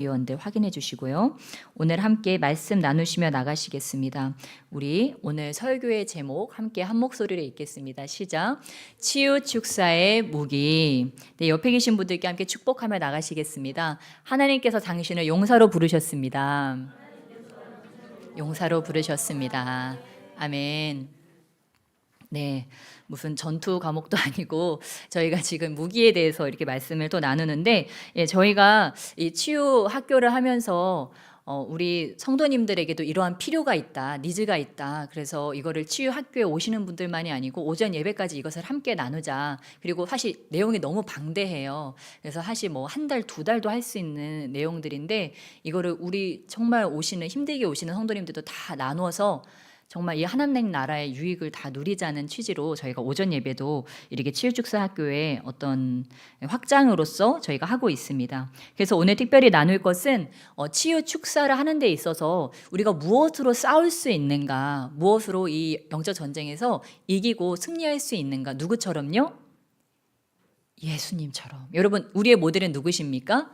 위원들 확인해 주시고요. 오늘 함께 말씀 나누시며 나가시겠습니다. 우리 오늘 설교의 제목 함께 한 목소리로 읽겠습니다. 시작. 치유 축사의 무기. 네, 옆에 계신 분들께 함께 축복하며 나가시겠습니다. 하나님께서 당신을 용사로 부르셨습니다. 용사로 부르셨습니다. 아멘. 네, 무슨 전투 과목도 아니고 저희가 지금 무기에 대해서 이렇게 말씀을 또 나누는데, 저희가 이 치유 학교를 하면서 우리 성도님들에게도 이러한 필요가 있다, 니즈가 있다. 그래서 이거를 치유 학교에 오시는 분들만이 아니고 오전 예배까지 이것을 함께 나누자. 그리고 사실 내용이 너무 방대해요. 그래서 사실 뭐 한 달, 두 달도 할 수 있는 내용들인데 이거를 우리 정말 힘들게 오시는 성도님들도 다 나누어서 정말 이 하나님 나라의 유익을 다 누리자는 취지로 저희가 오전 예배도 이렇게 치유축사 학교의 어떤 확장으로서 저희가 하고 있습니다. 그래서 오늘 특별히 나눌 것은 치유축사를 하는 데 있어서 우리가 무엇으로 싸울 수 있는가, 무엇으로 이 영적 전쟁에서 이기고 승리할 수 있는가, 누구처럼요? 예수님처럼. 여러분, 우리의 모델은 누구십니까?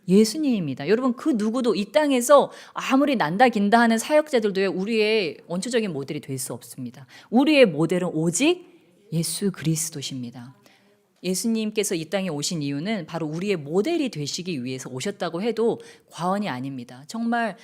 예수님입니다. 여러분, 그 누구도 이 땅에서 아무리 난다 긴다 하는 사역자들도 우리의 원초적인 모델이 될 수 없습니다. 우리의 모델은 오직 예수 그리스도십니다. 예수님께서 이 땅에 오신 이유는 바로 우리의 모델이 되시기 위해서 오셨다고 해도 과언이 아닙니다. 정말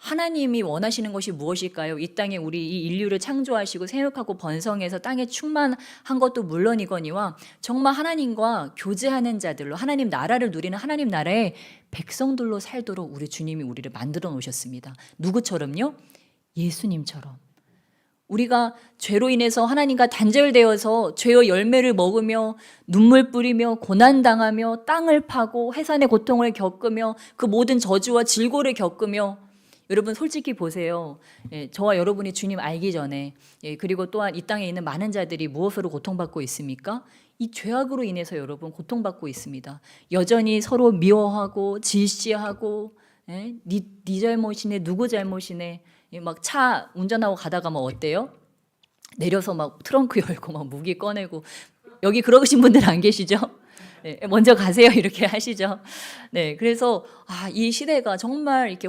하나님이 원하시는 것이 무엇일까요? 이 땅에 우리 이 인류를 창조하시고 생육하고 번성해서 땅에 충만한 것도 물론이거니와 정말 하나님과 교제하는 자들로 하나님 나라를 누리는 하나님 나라의 백성들로 살도록 우리 주님이 우리를 만들어 놓으셨습니다. 누구처럼요? 예수님처럼. 우리가 죄로 인해서 하나님과 단절되어서 죄의 열매를 먹으며 눈물 뿌리며 고난당하며 땅을 파고 해산의 고통을 겪으며 그 모든 저주와 질고를 겪으며, 여러분 솔직히 보세요. 저와 여러분이 주님 알기 전에, 그리고 또한 이 땅에 있는 많은 자들이 무엇으로 고통받고 있습니까? 이 죄악으로 인해서 여러분 고통받고 있습니다. 여전히 서로 미워하고 질시하고, 네 잘못이네, 누구 잘못이네. 막 차 운전하고 가다가 막 어때요? 내려서 막 트렁크 열고 막 무기 꺼내고, 여기 그러신 분들 안 계시죠? 네, 먼저 가세요 이렇게 하시죠. 네, 그래서 이 시대가 정말 이렇게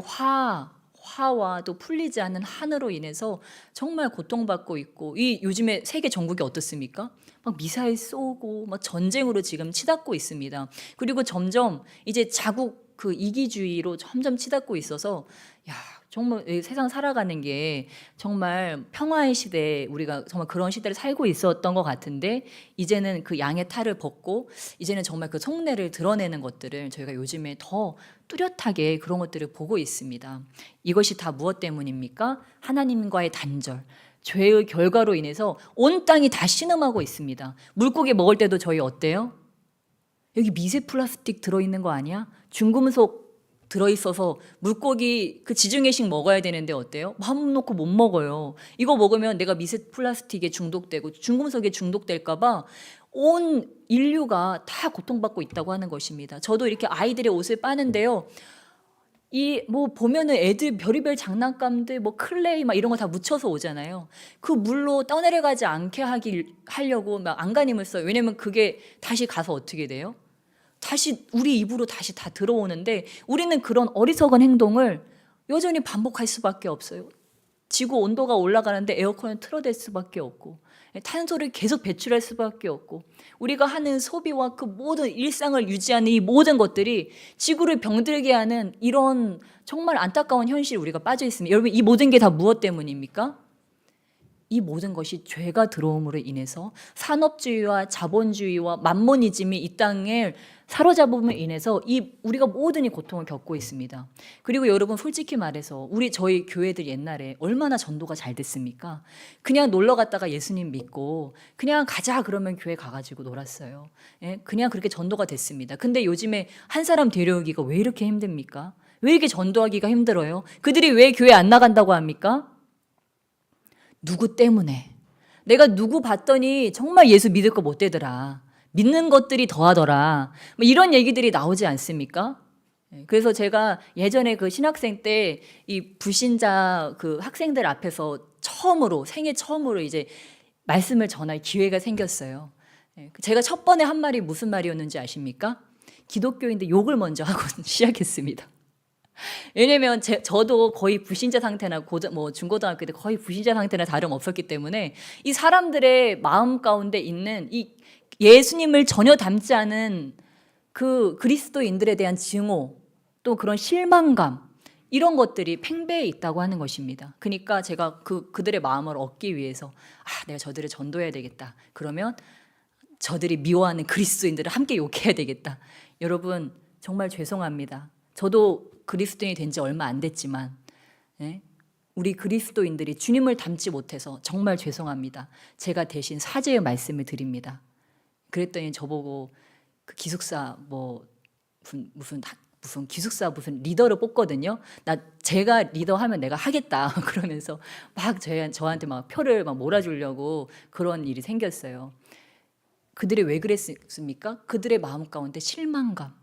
화와 또 풀리지 않는 한으로 인해서 정말 고통받고 있고, 이 요즘에 세계 전국이 어떻습니까? 막 미사일 쏘고 막 전쟁으로 지금 치닫고 있습니다. 그리고 점점 이제 자국 그 이기주의로 점점 치닫고 있어서, 정말 세상 살아가는 게 정말 평화의 시대에 우리가 정말 그런 시대를 살고 있었던 것 같은데, 이제는 그 양의 탈을 벗고 이제는 정말 그 속내를 드러내는 것들을 저희가 요즘에 더 뚜렷하게 그런 것들을 보고 있습니다. 이것이 다 무엇 때문입니까? 하나님과의 단절, 죄의 결과로 인해서 온 땅이 다 신음하고 있습니다. 물고기 먹을 때도 저희 어때요? 여기 미세 플라스틱 들어있는 거 아니야? 중금속 들어있어서 물고기 그 지중해식 먹어야 되는데 어때요? 마음 놓고 못 먹어요. 이거 먹으면 내가 미세 플라스틱에 중독되고 중금속에 중독될까 봐 온 인류가 다 고통받고 있다고 하는 것입니다. 저도 이렇게 아이들의 옷을 빠는데요, 이 뭐 보면은 애들 별의별 장난감들 뭐 클레이 막 이런 거 다 묻혀서 오잖아요. 그 물로 떠내려가지 않게 하려고 막 안간힘을 써요. 왜냐면 그게 다시 가서 어떻게 돼요? 다시 우리 입으로 다시 다 들어오는데, 우리는 그런 어리석은 행동을 여전히 반복할 수밖에 없어요. 지구 온도가 올라가는데 에어컨을 틀어댈 수밖에 없고, 탄소를 계속 배출할 수밖에 없고, 우리가 하는 소비와 그 모든 일상을 유지하는 이 모든 것들이 지구를 병들게 하는 이런 정말 안타까운 현실에 우리가 빠져 있습니다. 여러분, 이 모든 게 다 무엇 때문입니까? 이 모든 것이 죄가 들어옴으로 인해서 산업주의와 자본주의와 만모니즘이 이 땅을 사로잡음으로 인해서 우리가 모든 이 고통을 겪고 있습니다. 그리고 여러분 솔직히 말해서 저희 교회들 옛날에 얼마나 전도가 잘 됐습니까? 그냥 놀러 갔다가 예수님 믿고 그냥 가자 그러면 교회 가가지고 놀았어요. 그냥 그렇게 전도가 됐습니다. 근데 요즘에 한 사람 데려오기가 왜 이렇게 힘듭니까? 왜 이렇게 전도하기가 힘들어요? 그들이 왜 교회 안 나간다고 합니까? 누구 때문에? 내가 누구 봤더니 정말 예수 믿을 거 못 되더라. 믿는 것들이 더하더라. 뭐 이런 얘기들이 나오지 않습니까? 그래서 제가 예전에 그 신학생 때 이 불신자 그 학생들 앞에서 생애 처음으로 이제 말씀을 전할 기회가 생겼어요. 제가 첫 번에 한 말이 무슨 말이었는지 아십니까? 기독교인데 욕을 먼저 하고 시작했습니다. 왜냐면 저도 거의 불신자 상태나 뭐 중고등학교 때 거의 불신자 상태나 다름없었기 때문에 이 사람들의 마음 가운데 있는 이 예수님을 전혀 닮지 않은 그 그리스도인들에 대한 증오, 또 그런 실망감, 이런 것들이 팽배해 있다고 하는 것입니다. 그러니까 제가 그들의 마음을 얻기 위해서 내가 저들을 전도해야 되겠다. 그러면 저들이 미워하는 그리스도인들을 함께 욕해야 되겠다. 여러분 정말 죄송합니다. 저도 그리스도인이 된 지 얼마 안 됐지만 우리 그리스도인들이 주님을 닮지 못해서 정말 죄송합니다. 제가 대신 사죄의 말씀을 드립니다. 그랬더니 저보고 그 기숙사 뭐 무슨 기숙사 무슨 리더를 뽑거든요. 제가 리더하면 내가 하겠다 그러면서 막 저한테 막 표를 막 몰아주려고 그런 일이 생겼어요. 그들이 왜 그랬습니까? 그들의 마음 가운데 실망감.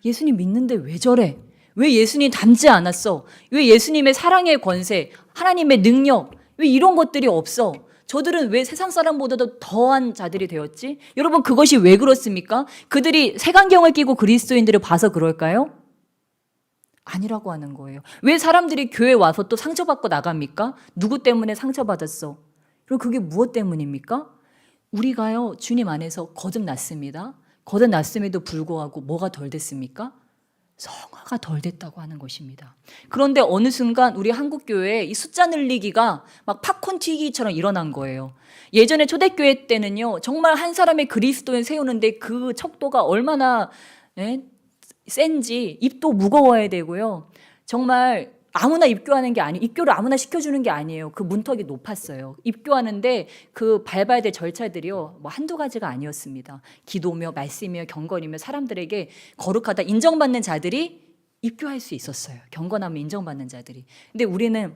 예수님 믿는데 왜 저래? 왜 예수님 닮지 않았어? 왜 예수님의 사랑의 권세, 하나님의 능력, 왜 이런 것들이 없어? 저들은 왜 세상 사람보다도 더한 자들이 되었지? 여러분 그것이 왜 그렇습니까? 그들이 색안경을 끼고 그리스도인들을 봐서 그럴까요? 아니라고 하는 거예요. 왜 사람들이 교회 와서 또 상처받고 나갑니까? 누구 때문에 상처받았어? 그리고 그게 무엇 때문입니까? 우리가요 주님 안에서 거듭났습니다. 거듭났음에도 불구하고 뭐가 덜 됐습니까? 성화가 덜 됐다고 하는 것입니다. 그런데 어느 순간 우리 한국교회에 이 숫자 늘리기가 막 팝콘 튀기처럼 일어난 거예요. 예전에 초대교회 때는요 정말 한 사람의 그리스도인 세우는데 그 척도가 얼마나 센지, 입도 무거워야 되고요. 정말 아무나 입교하는 게 아니에요. 입교를 아무나 시켜주는 게 아니에요. 그 문턱이 높았어요. 입교하는데 그 밟아야 될 절차들이요 뭐 한두 가지가 아니었습니다. 기도며 말씀이며 경건이며 사람들에게 거룩하다 인정받는 자들이 입교할 수 있었어요. 경건하면 인정받는 자들이. 근데 우리는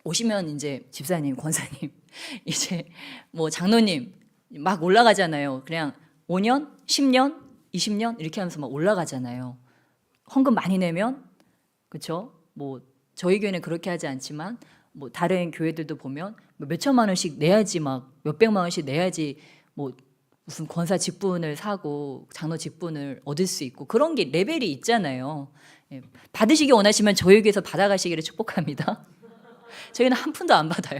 오시면 이제 집사님, 권사님, 이제 뭐 장로님 막 올라가잖아요. 그냥 5년, 10년, 20년 이렇게 하면서 막 올라가잖아요. 헌금 많이 내면, 그렇죠? 뭐 저희 교회는 그렇게 하지 않지만 뭐 다른 교회들도 보면 몇 천만 원씩 내야지, 막 몇백만 원씩 내야지 뭐 무슨 권사 직분을 사고 장로 직분을 얻을 수 있고 그런 게 레벨이 있잖아요. 받으시기 원하시면 저희 교회에서 받아가시기를 축복합니다. 저희는 한 푼도 안 받아요.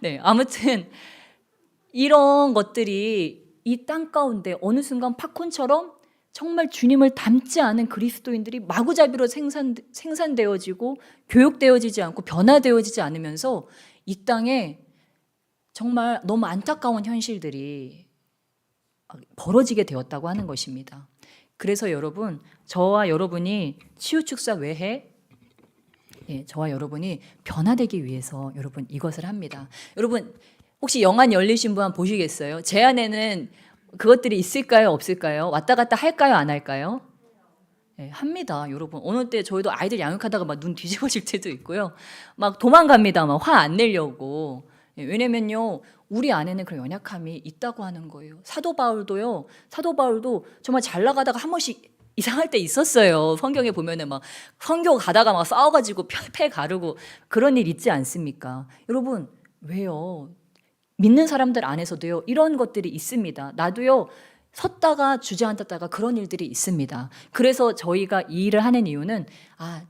네, 아무튼 이런 것들이 이 땅 가운데 어느 순간 팝콘처럼 정말 주님을 닮지 않은 그리스도인들이 마구잡이로 생산되어지고 교육되어지지 않고 변화되어지지 않으면서 이 땅에 정말 너무 안타까운 현실들이 벌어지게 되었다고 하는 것입니다. 그래서 여러분, 저와 여러분이 치유축사 외에 저와 여러분이 변화되기 위해서 여러분 이것을 합니다. 여러분 혹시 영안 열리신 분 한번 보시겠어요? 제 안에는 그것들이 있을까요? 없을까요? 왔다 갔다 할까요? 안 할까요? 네, 합니다. 여러분 어느 때 저희도 아이들 양육하다가 막 눈 뒤집어질 때도 있고요. 막 도망갑니다. 막 화 안 내려고. 왜냐면요 우리 안에는 그런 연약함이 있다고 하는 거예요. 사도 바울도 정말 잘 나가다가 한 번씩 이상할 때 있었어요. 성경에 보면은 막 선교 가다가 막 싸워가지고 폐 가르고 그런 일 있지 않습니까? 여러분 왜요? 믿는 사람들 안에서도요 이런 것들이 있습니다. 나도요 섰다가 주저앉았다가 그런 일들이 있습니다. 그래서 저희가 이 일을 하는 이유는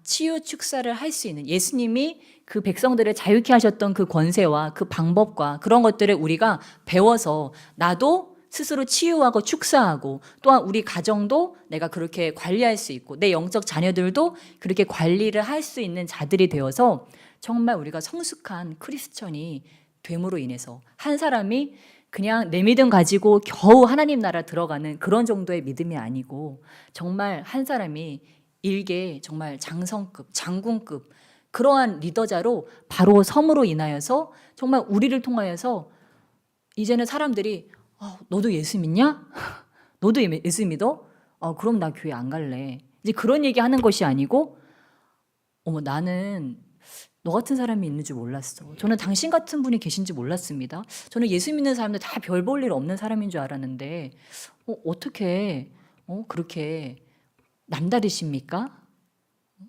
치유 축사를 할 수 있는 예수님이 그 백성들을 자유케 하셨던 그 권세와 그 방법과 그런 것들을 우리가 배워서 나도 스스로 치유하고 축사하고 또한 우리 가정도 내가 그렇게 관리할 수 있고 내 영적 자녀들도 그렇게 관리를 할 수 있는 자들이 되어서 정말 우리가 성숙한 크리스천이 됨으로 인해서 한 사람이 그냥 내 믿음 가지고 겨우 하나님 나라 들어가는 그런 정도의 믿음이 아니고 정말 한 사람이 일개 정말 장성급, 장군급 그러한 리더자로 바로 섬으로 인하여서 정말 우리를 통하여서 이제는 사람들이 너도 예수 믿냐? 너도 예수 믿어? 그럼 나 교회 안 갈래. 이제 그런 얘기 하는 것이 아니고 나는 너 같은 사람이 있는 줄 몰랐어. 저는 당신 같은 분이 계신지 몰랐습니다. 저는 예수 믿는 사람들 다 별 볼 일 없는 사람인 줄 알았는데 어떻게 그렇게 남다르십니까?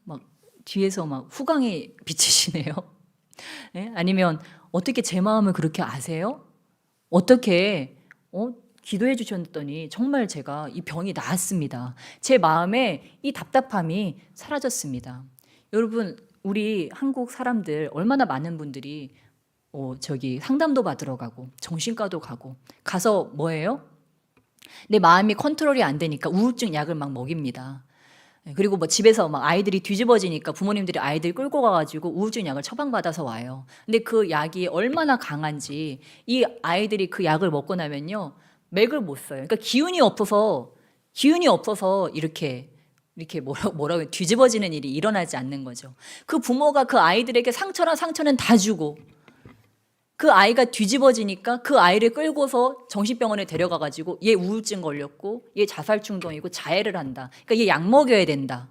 막 뒤에서 막 후광이 비치시네요. 네? 아니면 어떻게 제 마음을 그렇게 아세요? 어떻게 기도해 주셨더니 정말 제가 이 병이 나았습니다. 제 마음에 이 답답함이 사라졌습니다. 여러분, 우리 한국 사람들 얼마나 많은 분들이 저기 상담도 받으러 가고 정신과도 가고 가서 뭐예요? 내 마음이 컨트롤이 안 되니까 우울증 약을 막 먹입니다. 그리고 뭐 집에서 막 아이들이 뒤집어지니까 부모님들이 아이들 끌고 가가지고 우울증 약을 처방받아서 와요. 근데 그 약이 얼마나 강한지 이 아이들이 그 약을 먹고 나면요 맥을 못 써요. 그러니까 기운이 없어서 이렇게 뭐라고 뒤집어지는 일이 일어나지 않는 거죠. 그 부모가 그 아이들에게 상처란 상처는 다 주고 그 아이가 뒤집어지니까 그 아이를 끌고서 정신병원에 데려가 가지고 얘 우울증 걸렸고 얘 자살 충동이고 자해를 한다. 그러니까 얘 약 먹여야 된다.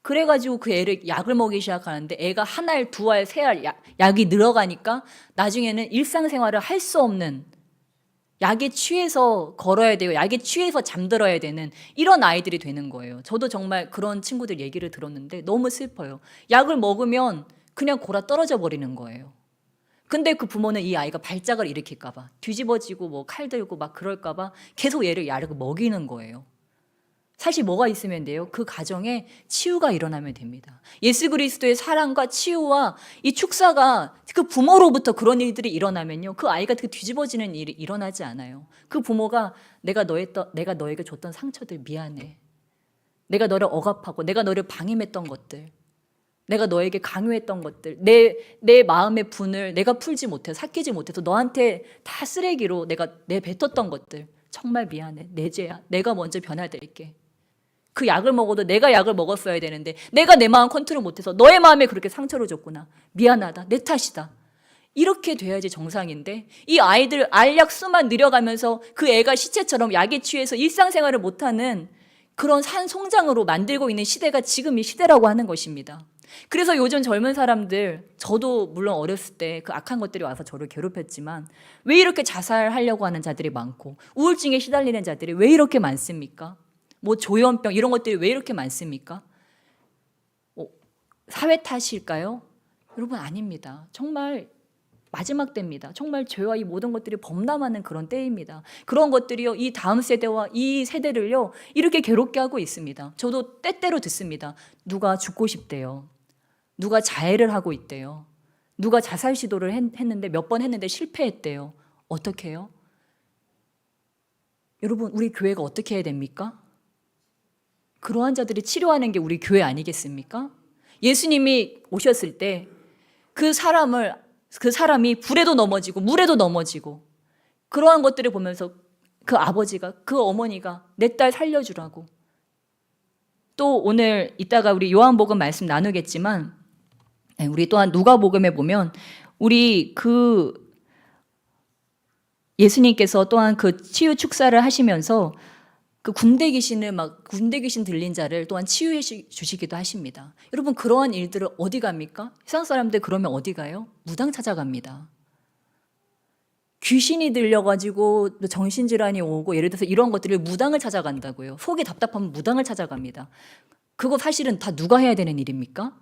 그래 가지고 그 애를 약을 먹이기 시작하는데 애가 한 알, 두 알, 세 알 약이 늘어가니까 나중에는 일상생활을 할 수 없는 약에 취해서 걸어야 되고 약에 취해서 잠들어야 되는 이런 아이들이 되는 거예요. 저도 정말 그런 친구들 얘기를 들었는데 너무 슬퍼요. 약을 먹으면 그냥 골아 떨어져 버리는 거예요. 근데 그 부모는 이 아이가 발작을 일으킬까 봐 뒤집어지고 뭐 칼 들고 막 그럴까 봐 계속 얘를 약을 먹이는 거예요. 사실 뭐가 있으면 돼요? 그 가정에 치유가 일어나면 됩니다. 예수 그리스도의 사랑과 치유와 이 축사가 그 부모로부터 그런 일들이 일어나면요. 그 아이가 그 뒤집어지는 일이 일어나지 않아요. 그 부모가 내가 너에게 줬던 상처들 미안해. 내가 너를 억압하고 내가 너를 방임했던 것들. 내가 너에게 강요했던 것들, 내 마음의 분을 내가 풀지 못해서, 삭히지 못해서 너한테 다 쓰레기로 내가 내뱉었던 것들 정말 미안해. 내 죄야. 내가 먼저 변화될게. 그 약을 먹어도 내가 약을 먹었어야 되는데 내가 내 마음 컨트롤 못해서 너의 마음에 그렇게 상처를 줬구나. 미안하다. 내 탓이다. 이렇게 돼야지 정상인데 이 아이들 알약 수만 늘려가면서 그 애가 시체처럼 약에 취해서 일상생활을 못하는 그런 산송장으로 만들고 있는 시대가 지금 이 시대라고 하는 것입니다. 그래서 요즘 젊은 사람들, 저도 물론 어렸을 때 그 악한 것들이 와서 저를 괴롭혔지만 왜 이렇게 자살하려고 하는 자들이 많고 우울증에 시달리는 자들이 왜 이렇게 많습니까? 뭐 조현병 이런 것들이 왜 이렇게 많습니까? 사회 탓일까요? 여러분 아닙니다. 정말 마지막 때입니다. 정말 죄와 이 모든 것들이 범람하는 그런 때입니다. 그런 것들이요, 이 다음 세대와 이 세대를요 이렇게 괴롭게 하고 있습니다. 저도 때때로 듣습니다. 누가 죽고 싶대요. 누가 자해를 하고 있대요. 누가 자살 시도를 했는데 몇 번 했는데 실패했대요. 어떻게 해요? 여러분 우리 교회가 어떻게 해야 됩니까? 그러한 자들이 치료하는 게 우리 교회 아니겠습니까? 예수님이 오셨을 때 그 사람이 불에도 넘어지고 물에도 넘어지고 그러한 것들을 보면서 그 아버지가 그 어머니가 내 딸 살려주라고 또 오늘 이따가 우리 요한복음 말씀 나누겠지만 우리 또한 누가복음에 보면 우리 그 예수님께서 또한 그 치유 축사를 하시면서 그 군대 귀신 들린 자를 또한 치유해 주시기도 하십니다. 여러분 그러한 일들을 어디 갑니까? 세상 사람들 그러면 어디 가요? 무당 찾아갑니다. 귀신이 들려가지고 정신질환이 오고 예를 들어서 이런 것들을 무당을 찾아간다고요. 속이 답답하면 무당을 찾아갑니다. 그거 사실은 다 누가 해야 되는 일입니까?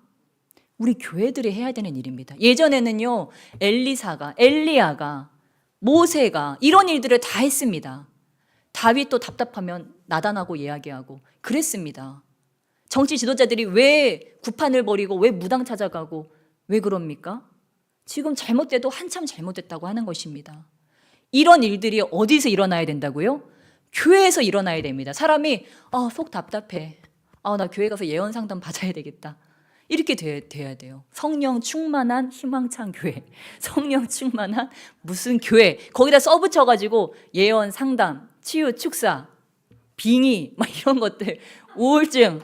우리 교회들이 해야 되는 일입니다. 예전에는요 엘리야가 모세가 이런 일들을 다 했습니다. 다윗도 답답하면 나단하고 이야기하고 그랬습니다. 정치 지도자들이 왜 구판을 벌이고 왜 무당 찾아가고 왜 그럽니까? 지금 잘못돼도 한참 잘못됐다고 하는 것입니다. 이런 일들이 어디서 일어나야 된다고요? 교회에서 일어나야 됩니다. 사람이 속 답답해. 나 교회 가서 예언 상담 받아야 되겠다. 이렇게 돼야 돼요. 성령 충만한 희망찬 교회. 성령 충만한 무슨 교회. 거기다 써붙여가지고 예언 상담, 치유, 축사, 빙의 막 이런 것들, 우울증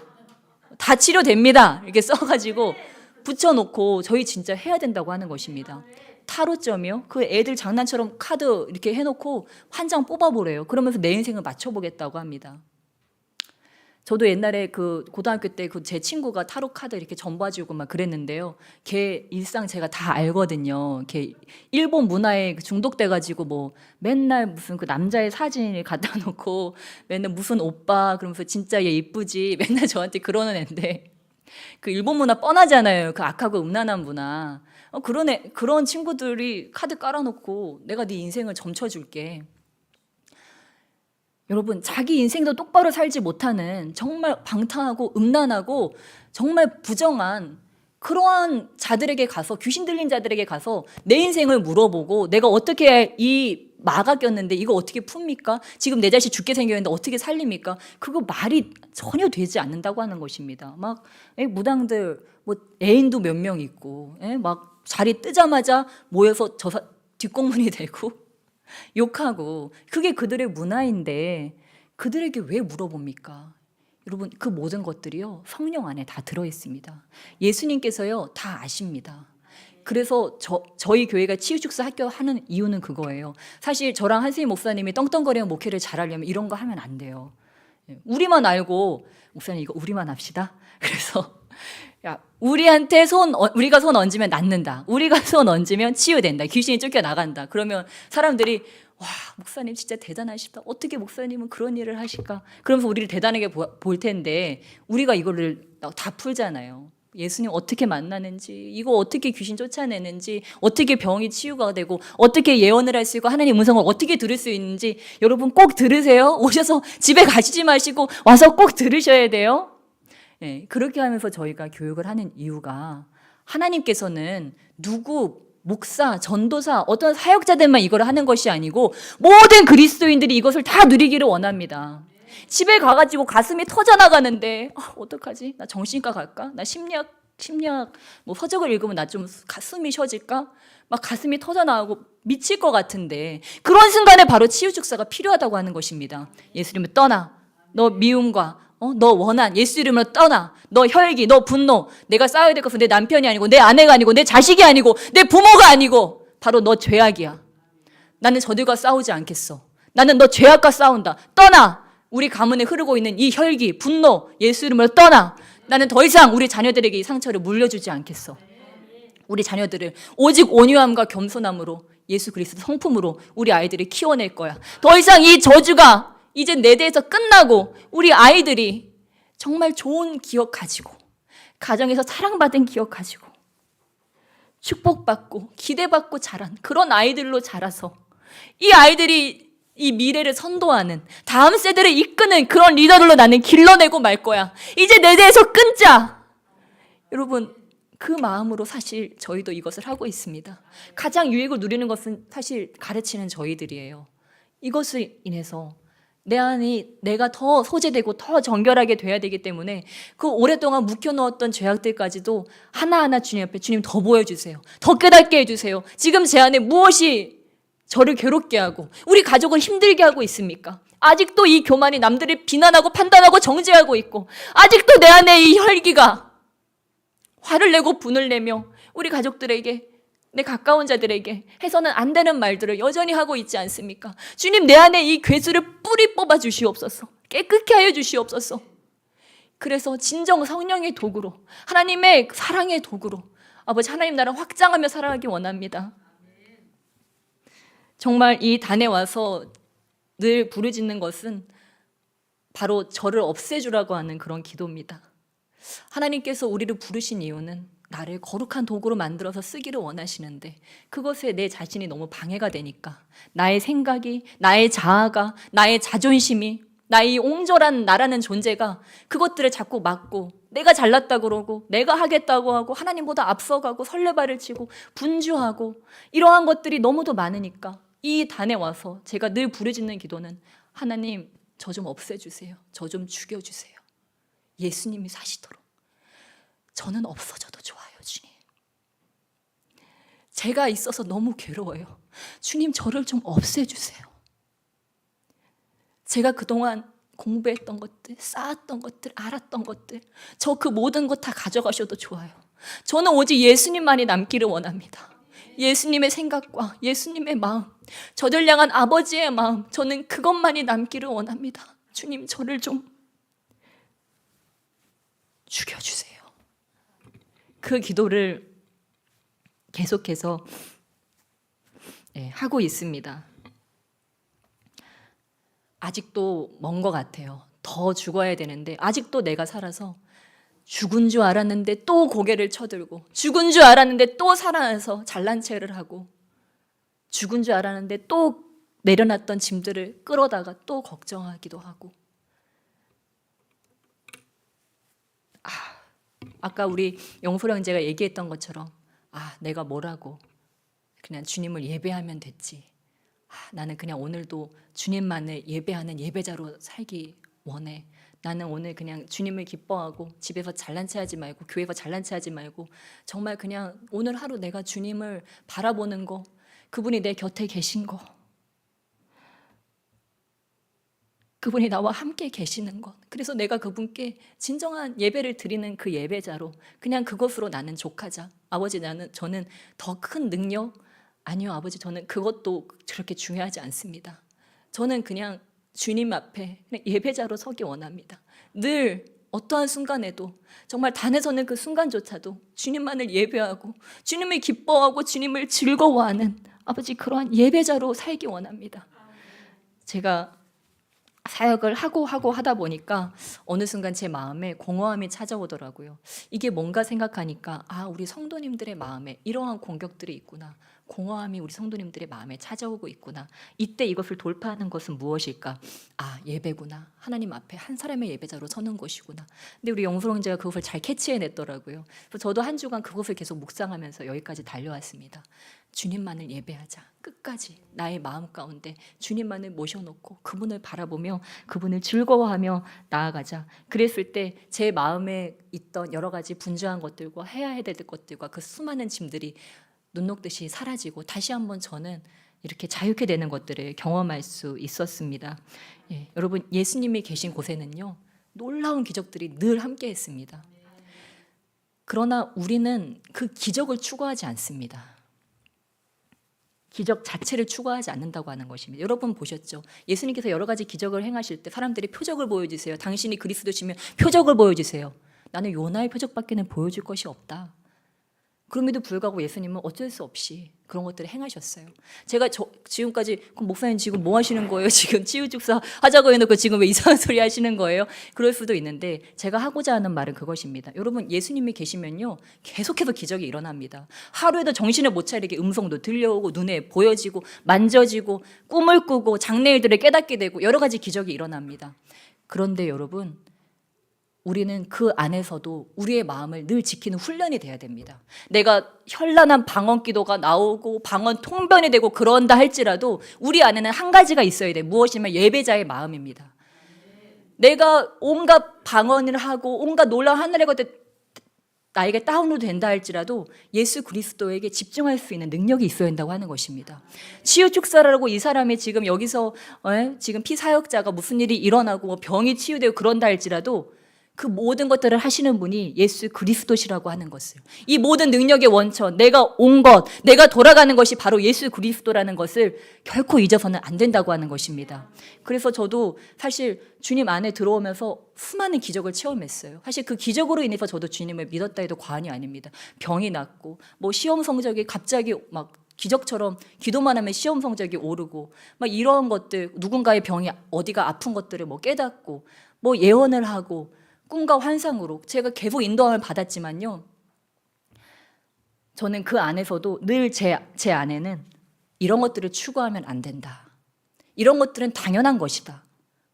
다 치료됩니다. 이렇게 써가지고 붙여놓고 저희 진짜 해야 된다고 하는 것입니다. 타로점이요? 그 애들 장난처럼 카드 이렇게 해놓고 한 장 뽑아보래요. 그러면서 내 인생을 맞춰보겠다고 합니다. 저도 옛날에 그 고등학교 때 그 제 친구가 타로 카드 이렇게 전봐주고 막 그랬는데요. 걔 일상 제가 다 알거든요. 걔 일본 문화에 중독돼가지고 뭐 맨날 무슨 그 남자의 사진을 갖다 놓고 맨날 무슨 오빠 그러면서 진짜 얘 이쁘지 맨날 저한테 그러는 애인데 그 일본 문화 뻔하잖아요. 그 악하고 음란한 문화. 그런 친구들이 카드 깔아놓고 내가 네 인생을 점쳐줄게. 여러분, 자기 인생도 똑바로 살지 못하는 정말 방탕하고 음란하고 정말 부정한 그러한 자들에게 가서, 귀신 들린 자들에게 가서 내 인생을 물어보고 내가 어떻게 이 마가 꼈는데 이거 어떻게 풉니까? 지금 내 자식 죽게 생겼는데 어떻게 살립니까? 그거 말이 전혀 되지 않는다고 하는 것입니다. 막 무당들 뭐 애인도 몇 명 있고 막 자리 뜨자마자 모여서 뒷공문이 되고 욕하고, 그게 그들의 문화인데 그들에게 왜 물어봅니까? 여러분, 그 모든 것들이요 성령 안에 다 들어있습니다. 예수님께서요 다 아십니다. 그래서 저희 교회가 치유축사 학교 하는 이유는 그거예요. 사실 저랑 한세희 목사님이 떵떵거리는 목회를 잘하려면 이런 거 하면 안 돼요. 우리만 알고, 목사님 이거 우리만 합시다. 그래서 야, 우리가 손 얹으면 낫는다. 우리가 손 얹으면 치유된다. 귀신이 쫓겨나간다. 그러면 사람들이 와, 목사님 진짜 대단하시다. 어떻게 목사님은 그런 일을 하실까? 그러면서 우리를 대단하게 볼 텐데 우리가 이거를 다 풀잖아요. 예수님 어떻게 만나는지, 이거 어떻게 귀신 쫓아내는지, 어떻게 병이 치유가 되고, 어떻게 예언을 할 수 있고, 하나님 음성을 어떻게 들을 수 있는지 여러분 꼭 들으세요. 오셔서 집에 가시지 마시고 와서 꼭 들으셔야 돼요. 그렇게 하면서 저희가 교육을 하는 이유가, 하나님께서는 누구 목사, 전도사, 어떤 사역자들만 이걸 하는 것이 아니고 모든 그리스도인들이 이것을 다 누리기를 원합니다. 집에 가가지고 가슴이 터져나가는데 어떡하지? 나 정신과 갈까? 나 심리학 뭐 서적을 읽으면 나 좀 가슴이 쉬어질까? 막 가슴이 터져나가고 미칠 것 같은데, 그런 순간에 바로 치유축사가 필요하다고 하는 것입니다. 예수 이름으로 떠나. 너 미움과 너 원한 예수 이름으로 떠나. 너 혈기, 너 분노, 내가 싸워야 될 것은 내 남편이 아니고 내 아내가 아니고 내 자식이 아니고 내 부모가 아니고 바로 너 죄악이야. 나는 저들과 싸우지 않겠어. 나는 너 죄악과 싸운다. 떠나. 우리 가문에 흐르고 있는 이 혈기, 분노, 예수 이름으로 떠나. 나는 더 이상 우리 자녀들에게 이 상처를 물려주지 않겠어. 우리 자녀들을 오직 온유함과 겸손함으로, 예수 그리스도 성품으로 우리 아이들을 키워낼 거야. 더 이상 이 저주가 이제 내 대에서 끝나고 우리 아이들이 정말 좋은 기억 가지고, 가정에서 사랑받은 기억 가지고, 축복받고 기대받고 자란 그런 아이들로 자라서 이 아이들이 이 미래를 선도하는, 다음 세대를 이끄는 그런 리더들로 나는 길러내고 말 거야. 이제 내 대에서 끊자. 여러분, 그 마음으로 사실 저희도 이것을 하고 있습니다. 가장 유익을 누리는 것은 사실 가르치는 저희들이에요. 이것을 인해서 내 안이 내가 더 소재되고 더 정결하게 돼야 되기 때문에 그 오랫동안 묵혀놓았던 죄악들까지도 하나하나 주님 앞에, 주님 더 보여주세요. 더 깨닫게 해주세요. 지금 제 안에 무엇이 저를 괴롭게 하고 우리 가족을 힘들게 하고 있습니까? 아직도 이 교만이 남들을 비난하고 판단하고 정죄하고 있고, 아직도 내 안에 이 혈기가 화를 내고 분을 내며 우리 가족들에게, 내 가까운 자들에게 해서는 안 되는 말들을 여전히 하고 있지 않습니까? 주님, 내 안에 이 괴수를 뿌리 뽑아 주시옵소서. 깨끗게 하여 주시옵소서. 그래서 진정 성령의 도구로, 하나님의 사랑의 도구로 아버지 하나님 나라 확장하며 살아가기 원합니다. 정말 이 단에 와서 늘 부르짖는 것은 바로 저를 없애주라고 하는 그런 기도입니다. 하나님께서 우리를 부르신 이유는 나를 거룩한 도구로 만들어서 쓰기를 원하시는데, 그것에 내 자신이 너무 방해가 되니까 나의 생각이, 나의 자아가, 나의 자존심이, 나의 옹졸한 나라는 존재가 그것들을 자꾸 막고, 내가 잘났다고 그러고 내가 하겠다고 하고 하나님보다 앞서가고 설레발을 치고 분주하고, 이러한 것들이 너무도 많으니까 이 단에 와서 제가 늘 부르짖는 기도는, 하나님 저 좀 없애주세요. 저 좀 죽여주세요. 예수님이 사시도록. 저는 없어져도 좋아요, 주님. 제가 있어서 너무 괴로워요. 주님 저를 좀 없애주세요. 제가 그동안 공부했던 것들, 쌓았던 것들, 알았던 것들, 저 그 모든 것 다 가져가셔도 좋아요. 저는 오직 예수님만이 남기를 원합니다. 예수님의 생각과 예수님의 마음, 저를 향한 아버지의 마음, 저는 그것만이 남기를 원합니다. 주님 저를 좀 죽여주세요. 그 기도를 계속해서 하고 있습니다. 아직도 먼 것 같아요. 더 죽어야 되는데 아직도 내가 살아서 죽은 줄 알았는데 또 고개를 쳐들고, 죽은 줄 알았는데 또 살아나서 잘난 체를 하고, 죽은 줄 알았는데 또 내려놨던 짐들을 끌어다가 또 걱정하기도 하고, 아까 우리 영프로 형제가 얘기했던 것처럼 내가 뭐라고 그냥 주님을 예배하면 됐지. 나는 그냥 오늘도 주님만을 예배하는 예배자로 살기 원해. 나는 오늘 그냥 주님을 기뻐하고 집에서 잘난 체 하지 말고 교회에서 잘난 체 하지 말고 정말 그냥 오늘 하루 내가 주님을 바라보는 거, 그분이 내 곁에 계신 거, 그분이 나와 함께 계시는 것, 그래서 내가 그분께 진정한 예배를 드리는 그 예배자로 그냥 그것으로 나는 족하자. 아버지, 저는 더 큰 능력, 아니요 아버지, 저는 그것도 그렇게 중요하지 않습니다. 저는 그냥 주님 앞에 그냥 예배자로 서기 원합니다. 늘 어떠한 순간에도, 정말 단에서는 그 순간조차도 주님만을 예배하고 주님을 기뻐하고 주님을 즐거워하는 아버지, 그러한 예배자로 살기 원합니다. 제가 사역을 하고 하다 보니까 어느 순간 제 마음에 공허함이 찾아오더라고요. 이게 뭔가 생각하니까 우리 성도님들의 마음에 이러한 공격들이 있구나. 공허함이 우리 성도님들의 마음에 찾아오고 있구나. 이때 이것을 돌파하는 것은 무엇일까? 예배구나. 하나님 앞에 한 사람의 예배자로 서는 것이구나. 근데 우리 영수 형제가 그것을 잘 캐치해냈더라고요. 그래서 저도 한 주간 그것을 계속 묵상하면서 여기까지 달려왔습니다. 주님만을 예배하자. 끝까지 나의 마음 가운데 주님만을 모셔놓고 그분을 바라보며 그분을 즐거워하며 나아가자. 그랬을 때 제 마음에 있던 여러 가지 분주한 것들과 해야 될 것들과 그 수많은 짐들이 눈 녹듯이 사라지고 다시 한번 저는 이렇게 자유케 되는 것들을 경험할 수 있었습니다. 여러분, 예수님이 계신 곳에는요, 놀라운 기적들이 늘 함께 했습니다. 그러나 우리는 그 기적을 추구하지 않습니다. 기적 자체를 추구하지 않는다고 하는 것입니다. 여러분 보셨죠? 예수님께서 여러 가지 기적을 행하실 때 사람들이 표적을 보여주세요. 당신이 그리스도시면 표적을 보여주세요. 나는 요나의 표적밖에는 보여줄 것이 없다. 그럼에도 불구하고 예수님은 어쩔 수 없이 그런 것들을 행하셨어요. 제가 지금까지 목사님 지금 뭐 하시는 거예요? 지금 치유축사 하자고 해놓고 지금 왜 이상한 소리 하시는 거예요? 그럴 수도 있는데 제가 하고자 하는 말은 그것입니다. 여러분, 예수님이 계시면요 계속해서 기적이 일어납니다. 하루에도 정신을 못 차리게 음성도 들려오고 눈에 보여지고 만져지고 꿈을 꾸고 장래일들을 깨닫게 되고 여러 가지 기적이 일어납니다. 그런데 여러분, 우리는 그 안에서도 우리의 마음을 늘 지키는 훈련이 돼야 됩니다. 내가 현란한 방언 기도가 나오고 방언 통변이 되고 그런다 할지라도 우리 안에는 한 가지가 있어야 돼. 무엇이냐면 예배자의 마음입니다. 내가 온갖 방언을 하고 온갖 놀라운 하늘의 것들 나에게 다운로드 된다 할지라도 예수 그리스도에게 집중할 수 있는 능력이 있어야 한다고 하는 것입니다. 치유축사라고 이 사람이 지금 여기서 지금 피사역자가 무슨 일이 일어나고 병이 치유되고 그런다 할지라도 그 모든 것들을 하시는 분이 예수 그리스도시라고 하는 것을, 이 모든 능력의 원천, 내가 온 것, 내가 돌아가는 것이 바로 예수 그리스도라는 것을 결코 잊어서는 안 된다고 하는 것입니다. 그래서 저도 사실 주님 안에 들어오면서 수많은 기적을 체험했어요. 사실 그 기적으로 인해서 저도 주님을 믿었다 해도 과언이 아닙니다. 병이 낫고 뭐 시험 성적이 갑자기 막 기적처럼 기도만 하면 시험 성적이 오르고 막 이런 것들, 누군가의 병이 어디가 아픈 것들을 뭐 깨닫고 뭐 예언을 하고 꿈과 환상으로 제가 계속 인도함을 받았지만요, 저는 그 안에서도 늘 제 안에는 이런 것들을 추구하면 안 된다. 이런 것들은 당연한 것이다.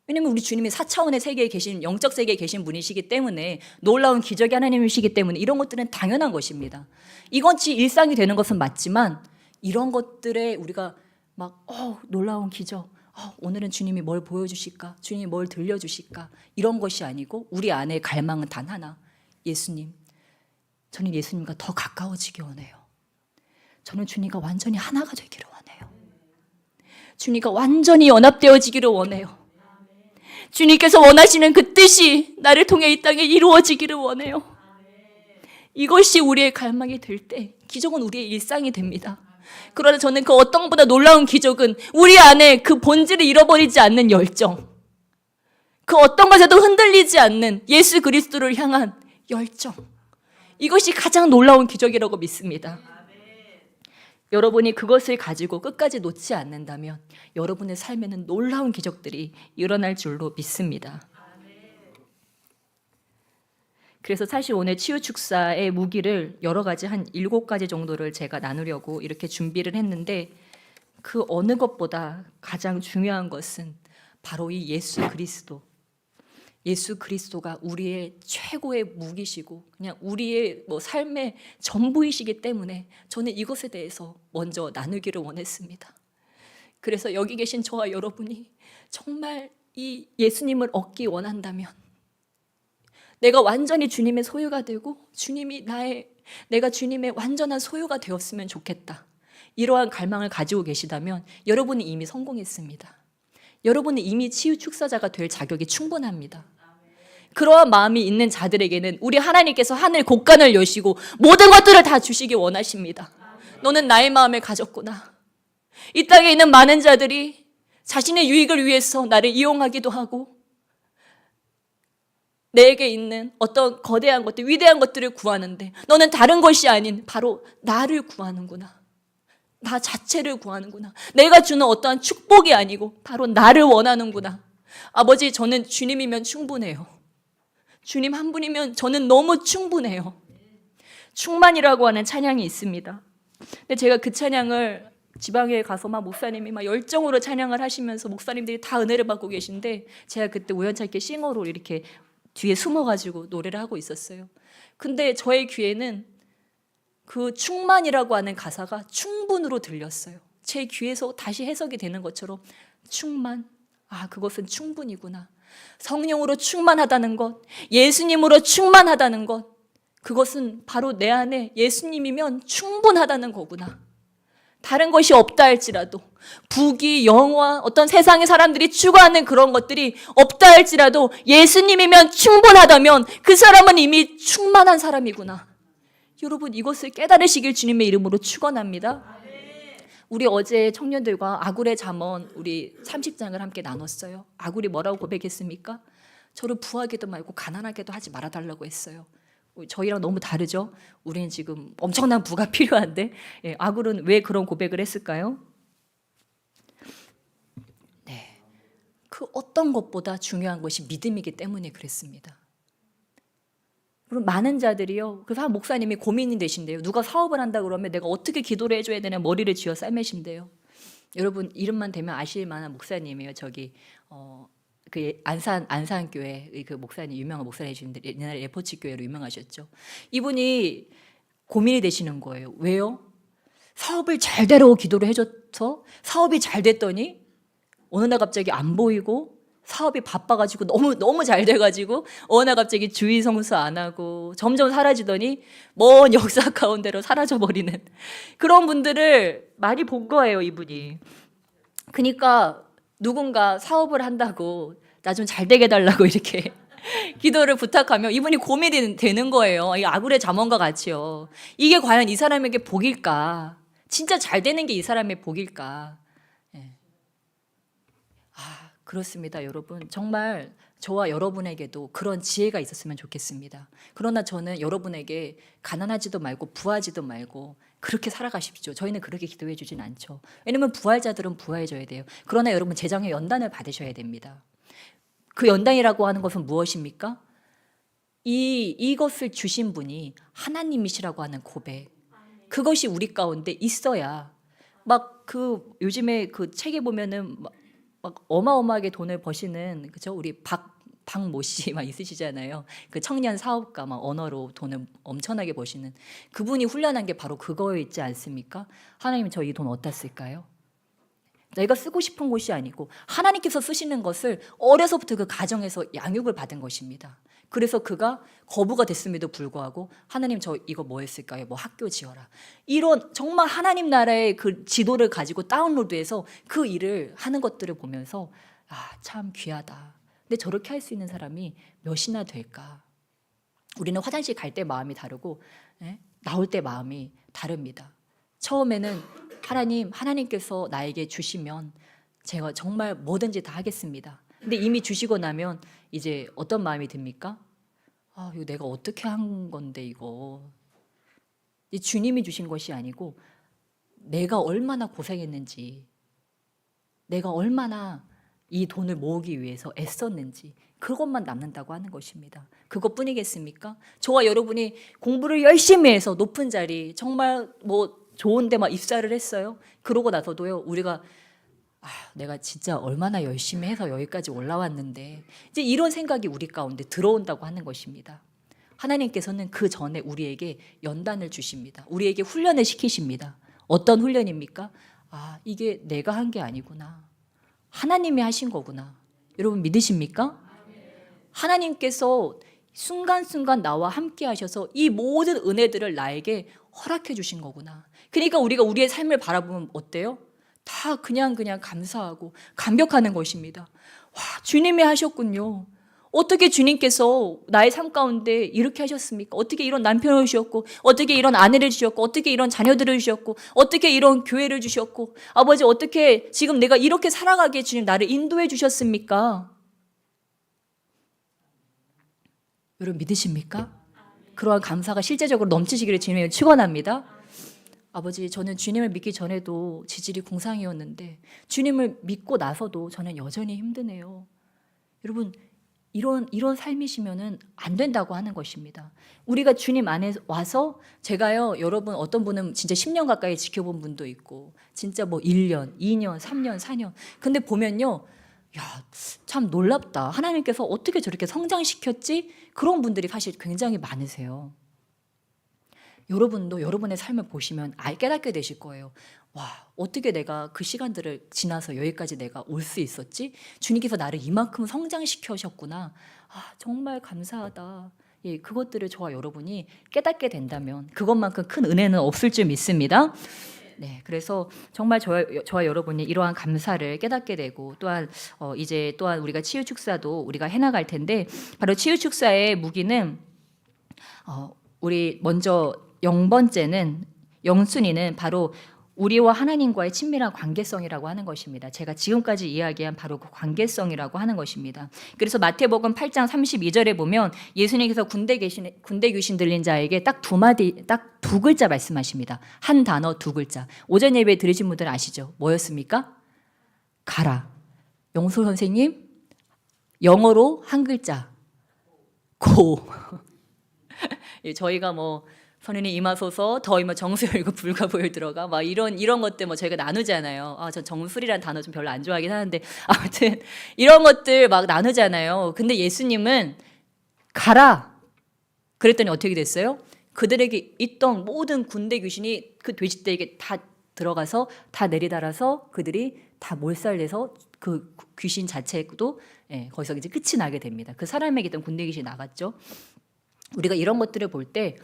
왜냐하면 우리 주님이 4차원의 세계에 계신, 영적 세계에 계신 분이시기 때문에, 놀라운 기적의 하나님이시기 때문에 이런 것들은 당연한 것입니다. 이것이 일상이 되는 것은 맞지만 이런 것들에 우리가 막 놀라운 기적, 오늘은 주님이 뭘 보여주실까? 주님이 뭘 들려주실까? 이런 것이 아니고 우리 안에 갈망은 단 하나. 예수님, 저는 예수님과 더 가까워지기 원해요. 저는 주님과 완전히 하나가 되기를 원해요. 주님과 완전히 연합되어지기를 원해요. 주님께서 원하시는 그 뜻이 나를 통해 이 땅에 이루어지기를 원해요. 이것이 우리의 갈망이 될 때 기적은 우리의 일상이 됩니다. 그러나 저는 그 어떤 것보다 놀라운 기적은 우리 안에 그 본질을 잃어버리지 않는 열정, 그 어떤 것에도 흔들리지 않는 예수 그리스도를 향한 열정, 이것이 가장 놀라운 기적이라고 믿습니다. 여러분이 그것을 가지고 끝까지 놓지 않는다면 여러분의 삶에는 놀라운 기적들이 일어날 줄로 믿습니다. 그래서 사실 오늘 치유축사의 무기를 여러 가지 한 7가지 정도를 제가 나누려고 이렇게 준비를 했는데, 그 어느 것보다 가장 중요한 것은 바로 이 예수 그리스도. 예수 그리스도가 우리의 최고의 무기시고 그냥 우리의 삶의 전부이시기 때문에 저는 이것에 대해서 먼저 나누기를 원했습니다. 그래서 여기 계신 저와 여러분이 정말 이 예수님을 얻기 원한다면, 내가 완전히 주님의 소유가 되고 내가 주님의 완전한 소유가 되었으면 좋겠다, 이러한 갈망을 가지고 계시다면 여러분이 이미 성공했습니다. 여러분은 이미 치유 축사자가 될 자격이 충분합니다. 그러한 마음이 있는 자들에게는 우리 하나님께서 하늘 곳간을 여시고 모든 것들을 다 주시기 원하십니다. 너는 나의 마음을 가졌구나. 이 땅에 있는 많은 자들이 자신의 유익을 위해서 나를 이용하기도 하고 내게 있는 어떤 거대한 것들, 위대한 것들을 구하는데 너는 다른 것이 아닌 바로 나를 구하는구나. 나 자체를 구하는구나. 내가 주는 어떠한 축복이 아니고 바로 나를 원하는구나. 아버지, 저는 주님이면 충분해요. 주님 한 분이면 저는 너무 충분해요. 충만이라고 하는 찬양이 있습니다. 근데 제가 그 찬양을 지방에 가서 목사님이 열정으로 찬양을 하시면서 목사님들이 다 은혜를 받고 계신데 제가 그때 우연찮게 싱어로 이렇게 뒤에 숨어가지고 노래를 하고 있었어요. 근데 저의 귀에는 그 충만이라고 하는 가사가 충분으로 들렸어요. 제 귀에서 다시 해석이 되는 것처럼 충만, 그것은 충분이구나. 성령으로 충만하다는 것, 예수님으로 충만하다는 것, 그것은 바로 내 안에 예수님이면 충분하다는 거구나. 다른 것이 없다 할지라도, 부귀, 영화, 어떤 세상의 사람들이 추구하는 그런 것들이 없다 할지라도 예수님이면 충분하다면 그 사람은 이미 충만한 사람이구나. 여러분, 이것을 깨달으시길 주님의 이름으로 축원합니다. 우리 어제 청년들과 아굴의 잠언 우리 30장을 함께 나눴어요. 아굴이 뭐라고 고백했습니까? 저를 부하게도 말고 가난하게도 하지 말아달라고 했어요. 저희랑 너무 다르죠? 우리는 지금 엄청난 부가 필요한데 아굴은 왜 그런 고백을 했을까요? 네, 그 어떤 것보다 중요한 것이 믿음이기 때문에 그랬습니다. 그럼 많은 자들이요, 그래서 목사님이 고민이 되신대요. 누가 사업을 한다 그러면 내가 어떻게 기도를 해줘야 되냐 머리를 쥐어 싸매신대요. 여러분 이름만 대면 아실 만한 목사님이에요. 저기 그 안산교회 그 목사님, 유명한 목사님이신데 옛날에 레포츠 교회로 유명하셨죠. 이분이 고민이 되시는 거예요. 왜요? 사업을 잘 되라고 기도를 해줘서 사업이 잘 됐더니 어느 날 갑자기 안 보이고 사업이 바빠가지고 너무 잘 돼가지고 어느 날 갑자기 주의 성수 안 하고 점점 사라지더니 먼 역사 가운데로 사라져버리는 그런 분들을 많이 본 거예요, 이분이. 그러니까 누군가 사업을 한다고 나 좀 잘 되게 해달라고 이렇게 기도를 부탁하면 이분이 고민이 되는 거예요. 이 아굴의 잠언과 같이요. 이게 과연 이 사람에게 복일까? 진짜 잘 되는 게 이 사람의 복일까? 그렇습니다, 여러분. 정말 저와 여러분에게도 그런 지혜가 있었으면 좋겠습니다. 그러나 저는 여러분에게 가난하지도 말고 부하지도 말고 그렇게 살아가십시오. 저희는 그렇게 기도해 주진 않죠. 왜냐하면 부활자들은 부활해져야 돼요. 그러나 여러분 재정의 연단을 받으셔야 됩니다. 그 연단이라고 하는 것은 무엇입니까? 이것을 주신 분이 하나님이시라고 하는 고백. 그것이 우리 가운데 있어야 요즘에 그 책에 보면은 막 어마어마하게 돈을 버시는, 그죠? 우리 박모 씨 막 있으시잖아요. 그 청년 사업가 막 언어로 돈을 엄청나게 버시는 그분이 훈련한 게 바로 그거에 있지 않습니까? 하나님, 저 이 돈 어디다 쓸까요? 내가 쓰고 싶은 것이 아니고 하나님께서 쓰시는 것을 어려서부터 그 가정에서 양육을 받은 것입니다. 그래서 그가 거부가 됐음에도 불구하고 하나님, 저 이거 뭐 했을까요? 뭐 학교 지어라. 이런 정말 하나님 나라의 그 지도를 가지고 다운로드해서 그 일을 하는 것들을 보면서 참 귀하다. 근데 저렇게 할 수 있는 사람이 몇이나 될까? 우리는 화장실 갈 때 마음이 다르고 나올 때 마음이 다릅니다. 처음에는 하나님께서 나에게 주시면 제가 정말 뭐든지 다 하겠습니다. 근데 이미 주시고 나면 이제 어떤 마음이 듭니까? 이거 내가 어떻게 한 건데 이거. 주님이 주신 것이 아니고 내가 얼마나 고생했는지, 내가 얼마나 이 돈을 모으기 위해서 애썼는지 그것만 남는다고 하는 것입니다. 그것뿐이겠습니까? 저와 여러분이 공부를 열심히 해서 높은 자리, 정말 좋은데 막 입사를 했어요. 그러고 나서도요, 우리가 내가 진짜 얼마나 열심히 해서 여기까지 올라왔는데, 이제 이런 생각이 우리 가운데 들어온다고 하는 것입니다. 하나님께서는 그 전에 우리에게 연단을 주십니다. 우리에게 훈련을 시키십니다. 어떤 훈련입니까? 이게 내가 한 게 아니구나. 하나님이 하신 거구나. 여러분 믿으십니까? 하나님께서 순간순간 나와 함께 하셔서 이 모든 은혜들을 나에게 허락해 주신 거구나. 그러니까 우리가 우리의 삶을 바라보면 어때요? 다 그냥 감사하고 감격하는 것입니다. 와, 주님이 하셨군요. 어떻게 주님께서 나의 삶 가운데 이렇게 하셨습니까? 어떻게 이런 남편을 주셨고, 어떻게 이런 아내를 주셨고, 어떻게 이런 자녀들을 주셨고, 어떻게 이런 교회를 주셨고, 아버지 어떻게 지금 내가 이렇게 살아가게 주님 나를 인도해 주셨습니까? 여러분 믿으십니까? 그러한 감사가 실제적으로 넘치시기를 주님을 축원합니다. 아버지, 저는 주님을 믿기 전에도 지질이 공상이었는데 주님을 믿고 나서도 저는 여전히 힘드네요. 여러분, 이런 삶이시면은 안 된다고 하는 것입니다. 우리가 주님 안에 와서, 제가요, 여러분 어떤 분은 진짜 10년 가까이 지켜본 분도 있고, 진짜 뭐 1년, 2년, 3년, 4년. 근데 보면요, 야, 참 놀랍다. 하나님께서 어떻게 저렇게 성장시켰지? 그런 분들이 사실 굉장히 많으세요. 여러분도 여러분의 삶을 보시면 깨닫게 되실 거예요. 와, 어떻게 내가 그 시간들을 지나서 여기까지 내가 올 수 있었지? 주님께서 나를 이만큼 성장시켜셨구나. 정말 감사하다. 예, 그것들을 저와 여러분이 깨닫게 된다면 그것만큼 큰 은혜는 없을 줄 믿습니다. 네, 그래서 정말 저와 여러분이 이러한 감사를 깨닫게 되고, 또한 이제 또한 우리가 치유 축사도 우리가 해나갈 텐데, 바로 치유 축사의 무기는 우리 먼저 0번째는, 영순위는 바로 우리와 하나님과의 친밀한 관계성이라고 하는 것입니다. 제가 지금까지 이야기한 바로 그 관계성이라고 하는 것입니다. 그래서 마태복음 8장 32절에 보면 예수님께서 군대 귀신 들린 자에게 딱 두 글자 말씀하십니다. 한 단어 두 글자. 오전 예배 들으신 분들 아시죠? 뭐였습니까? 가라. 영소 선생님, 영어로 한 글자. 고. 저희가 뭐 선생님 임하소서, 더이면 정수열고 불가보혈 들어가, 막 이런 것들 뭐 저희가 나누잖아요. 전 정술이란 단어 좀 별로 안 좋아하긴 하는데, 아무튼 이런 것들 막 나누잖아요. 근데 예수님은 가라 그랬더니 어떻게 됐어요? 그들에게 있던 모든 군대 귀신이 그 돼지떼에게 다 들어가서 다 내리달아서 그들이 다 몰살돼서 그 귀신 자체도 거기서 이제 끝이 나게 됩니다. 그 사람에게 있던 군대 귀신이 나갔죠. 우리가 이런 것들을 볼 때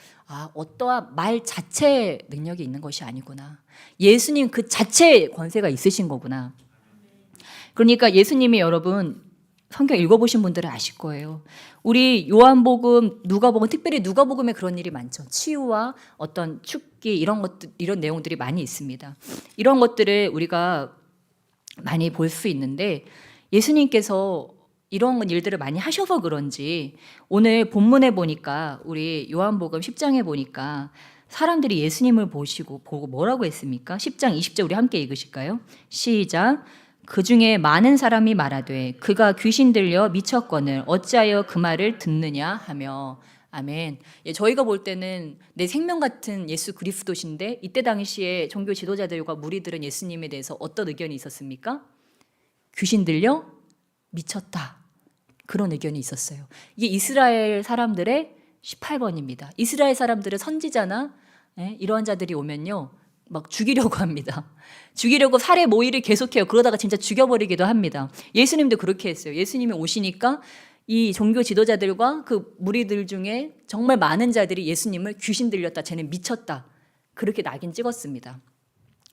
어떠한 말 자체의 능력이 있는 것이 아니구나. 예수님 그 자체의 권세가 있으신 거구나. 그러니까 예수님이, 여러분 성경 읽어보신 분들은 아실 거예요. 우리 요한복음, 누가복음, 특별히 누가복음에 그런 일이 많죠. 치유와 어떤 축기 이런 것들, 이런 내용들이 많이 있습니다. 이런 것들을 우리가 많이 볼 수 있는데, 예수님께서 이런 일들을 많이 하셔서 그런지 오늘 본문에 보니까, 우리 요한복음 10장에 보니까 사람들이 예수님을 보고 뭐라고 했습니까? 10장 20절 우리 함께 읽으실까요? 시작. 그 중에 많은 사람이 말하되 그가 귀신 들려 미쳤거늘 어찌하여 그 말을 듣느냐 하며. 아멘. 저희가 볼 때는 내 생명 같은 예수 그리스도신데, 이때 당시에 종교 지도자들과 무리들은 예수님에 대해서 어떤 의견이 있었습니까? 귀신 들려 미쳤다. 그런 의견이 있었어요. 이게 이스라엘 사람들의 18번입니다. 이스라엘 사람들은 선지자나 이러한 자들이 오면요, 막 죽이려고 합니다. 죽이려고 살해 모의를 계속해요. 그러다가 진짜 죽여버리기도 합니다. 예수님도 그렇게 했어요. 예수님이 오시니까 이 종교 지도자들과 그 무리들 중에 정말 많은 자들이 예수님을 귀신 들렸다, 쟤는 미쳤다, 그렇게 낙인 찍었습니다.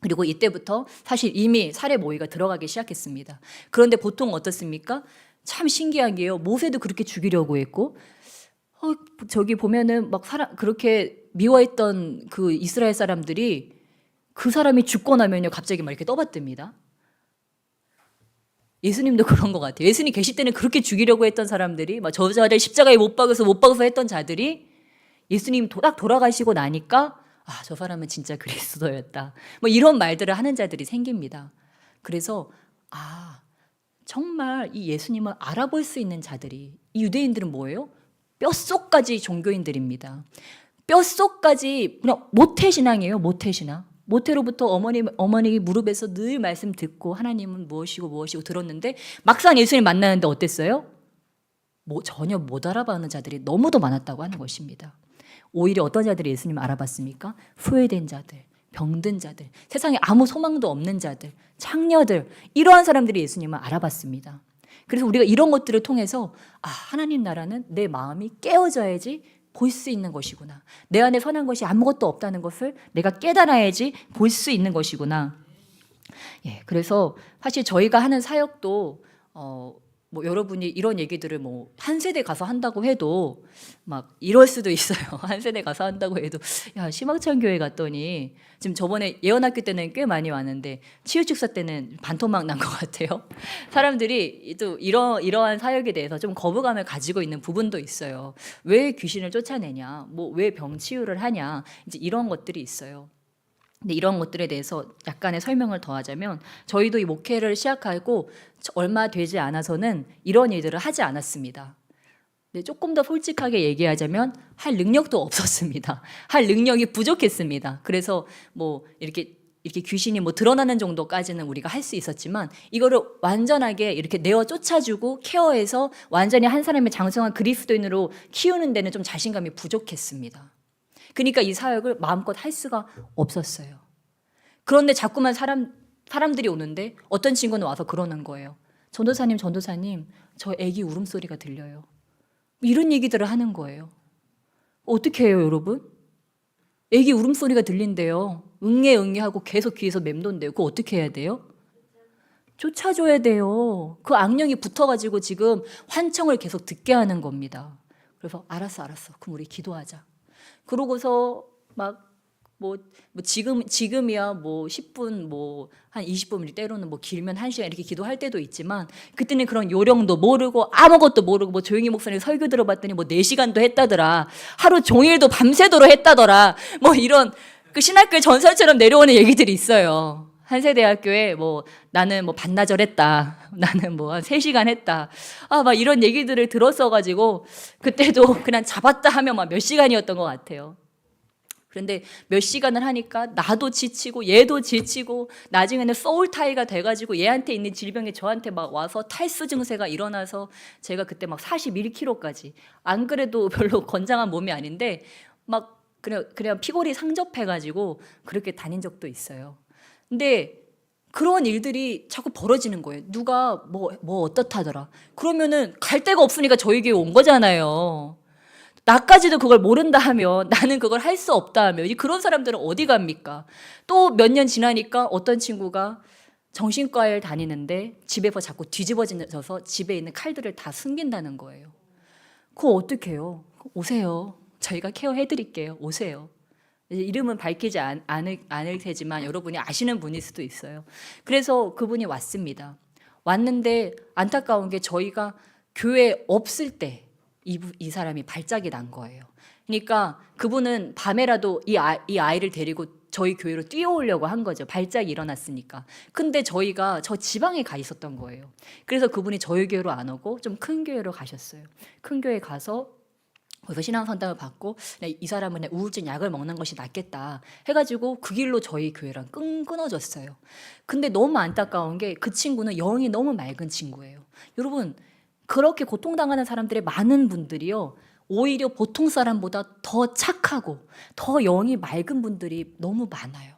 그리고 이때부터 사실 이미 살해 모의가 들어가기 시작했습니다. 그런데 보통 어떻습니까? 참 신기한 게요, 모세도 그렇게 죽이려고 했고, 저기 보면은 막 그렇게 미워했던 그 이스라엘 사람들이 그 사람이 죽고 나면요 갑자기 막 이렇게 떠받듭니다. 예수님도 그런 것 같아요. 예수님 계실 때는 그렇게 죽이려고 했던 사람들이, 막 저자를 십자가에 못 박아서 했던 자들이 예수님 딱 돌아가시고 나니까 저 사람은 진짜 그리스도였다, 뭐 이런 말들을 하는 자들이 생깁니다. 그래서 정말 이 예수님을 알아볼 수 있는 자들이, 이 유대인들은 뭐예요? 뼛속까지 종교인들입니다. 뼛속까지 그냥 모태신앙이에요. 모태신앙. 모태로부터 어머니 무릎에서 늘 말씀 듣고 하나님은 무엇이고 들었는데 막상 예수님 만나는데 어땠어요? 전혀 못 알아보는 자들이 너무도 많았다고 하는 것입니다. 오히려 어떤 자들이 예수님 알아봤습니까? 후회된 자들, 병든 자들, 세상에 아무 소망도 없는 자들, 창녀들, 이러한 사람들이 예수님을 알아봤습니다. 그래서 우리가 이런 것들을 통해서 하나님 나라는 내 마음이 깨어져야지 볼 수 있는 것이구나. 내 안에 선한 것이 아무것도 없다는 것을 내가 깨달아야지 볼 수 있는 것이구나. 그래서 사실 저희가 하는 사역도 여러분이 이런 얘기들을 한 세대 가서 한다고 해도 막 이럴 수도 있어요. 한 세대 가서 한다고 해도 희망찬 교회 갔더니 지금 저번에 예언학교 때는 꽤 많이 왔는데 치유축사 때는 반토막 난 것 같아요. 사람들이 또 이러한 사역에 대해서 좀 거부감을 가지고 있는 부분도 있어요. 왜 귀신을 쫓아내냐, 왜 병치유를 하냐, 이제 이런 것들이 있어요. 근데 이런 것들에 대해서 약간의 설명을 더하자면 저희도 이 목회를 시작하고 얼마 되지 않아서는 이런 일들을 하지 않았습니다. 근데 조금 더 솔직하게 얘기하자면 할 능력도 없었습니다. 할 능력이 부족했습니다. 그래서 이렇게 귀신이 드러나는 정도까지는 우리가 할 수 있었지만 이거를 완전하게 이렇게 내어 쫓아주고 케어해서 완전히 한 사람의 장성한 그리스도인으로 키우는 데는 좀 자신감이 부족했습니다. 그러니까 이 사역을 마음껏 할 수가 없었어요. 그런데 자꾸만 사람들이 오는데 어떤 친구는 와서 그러는 거예요. 전도사님, 저 애기 울음소리가 들려요. 이런 얘기들을 하는 거예요. 어떻게 해요, 여러분? 애기 울음소리가 들린대요. 응애 하고 계속 귀에서 맴돈대요. 그거 어떻게 해야 돼요? 쫓아줘야 돼요. 그 악령이 붙어가지고 지금 환청을 계속 듣게 하는 겁니다. 그래서 알았어. 그럼 우리 기도하자. 그러고서 지금이야 10분 한 20분 때로는 길면 1시간 이렇게 기도할 때도 있지만 그때는 그런 요령도 모르고 아무것도 모르고 조용히 목사님 설교 들어봤더니 4시간도 했다더라. 하루 종일도 밤새도록 했다더라. 이런 그 신학교의 전설처럼 내려오는 얘기들이 있어요. 한세대학교에 나는 반나절 했다. 나는 한 3시간 했다. 막 이런 얘기들을 들었어가지고 그때도 그냥 잡았다 하면 몇 시간이었던 것 같아요. 그런데 몇 시간을 하니까 나도 지치고 얘도 지치고 나중에는 소울타이가 돼가지고 얘한테 있는 질병이 저한테 와서 탈수 증세가 일어나서 제가 그때 41kg까지 안 그래도 별로 건장한 몸이 아닌데 그냥 피골이 상접해가지고 그렇게 다닌 적도 있어요. 근데 그런 일들이 자꾸 벌어지는 거예요. 누가 어떻다더라. 그러면은 갈 데가 없으니까 저희 교회 온 거잖아요. 나까지도 그걸 모른다 하면 나는 그걸 할 수 없다 하면 그런 사람들은 어디 갑니까? 또 몇 년 지나니까 어떤 친구가 정신과를 다니는데 집에서 자꾸 뒤집어져서 집에 있는 칼들을 다 숨긴다는 거예요. 그거 어떻게 해요? 오세요. 저희가 케어해드릴게요. 오세요. 이름은 밝히지 않을 테지만 여러분이 아시는 분일 수도 있어요. 그래서 그분이 왔습니다. 왔는데 안타까운 게 저희가 교회에 없을 때 이 사람이 발작이 난 거예요. 그러니까 그분은 밤에라도 이 아이를 데리고 저희 교회로 뛰어오려고 한 거죠. 발작이 일어났으니까. 근데 저희가 저 지방에 가 있었던 거예요. 그래서 그분이 저희 교회로 안 오고 좀 큰 교회로 가셨어요. 큰 교회 가서 거기서 신앙 상담을 받고 이 사람은 우울증 약을 먹는 것이 낫겠다 해가지고 그 길로 저희 교회랑 끊어졌어요. 근데 너무 안타까운 게 그 친구는 영이 너무 맑은 친구예요. 여러분 그렇게 고통당하는 사람들의 많은 분들이요 오히려 보통 사람보다 더 착하고 더 영이 맑은 분들이 너무 많아요.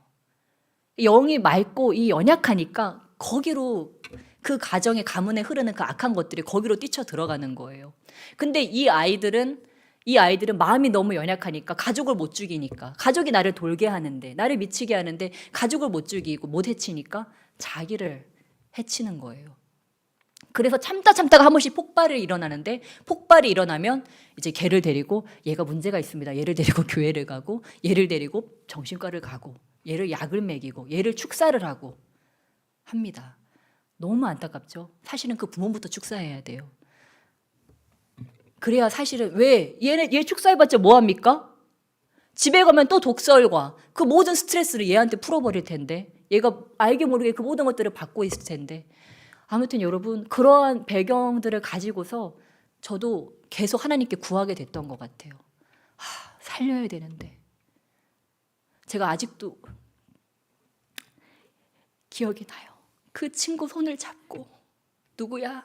영이 맑고 이 연약하니까 거기로 그 가정의 가문에 흐르는 그 악한 것들이 거기로 뛰쳐 들어가는 거예요. 근데 이 아이들은 마음이 너무 연약하니까 가족을 못 죽이니까 가족이 나를 돌게 하는데 나를 미치게 하는데 가족을 못 죽이고 못 해치니까 자기를 해치는 거예요. 그래서 참다가 한 번씩 폭발이 일어나면 이제 걔를 데리고 얘가 문제가 있습니다. 얘를 데리고 교회를 가고 얘를 데리고 정신과를 가고 얘를 약을 먹이고 얘를 축사를 하고 합니다. 너무 안타깝죠. 사실은 그 부모부터 축사해야 돼요. 그래야 사실은 얘 축사해봤자 뭐합니까? 집에 가면 또 독설과 그 모든 스트레스를 얘한테 풀어버릴 텐데 얘가 알게 모르게 그 모든 것들을 받고 있을 텐데 아무튼 여러분 그러한 배경들을 가지고서 저도 계속 하나님께 구하게 됐던 것 같아요. 살려야 되는데 제가 아직도 기억이 나요. 그 친구 손을 잡고 누구야?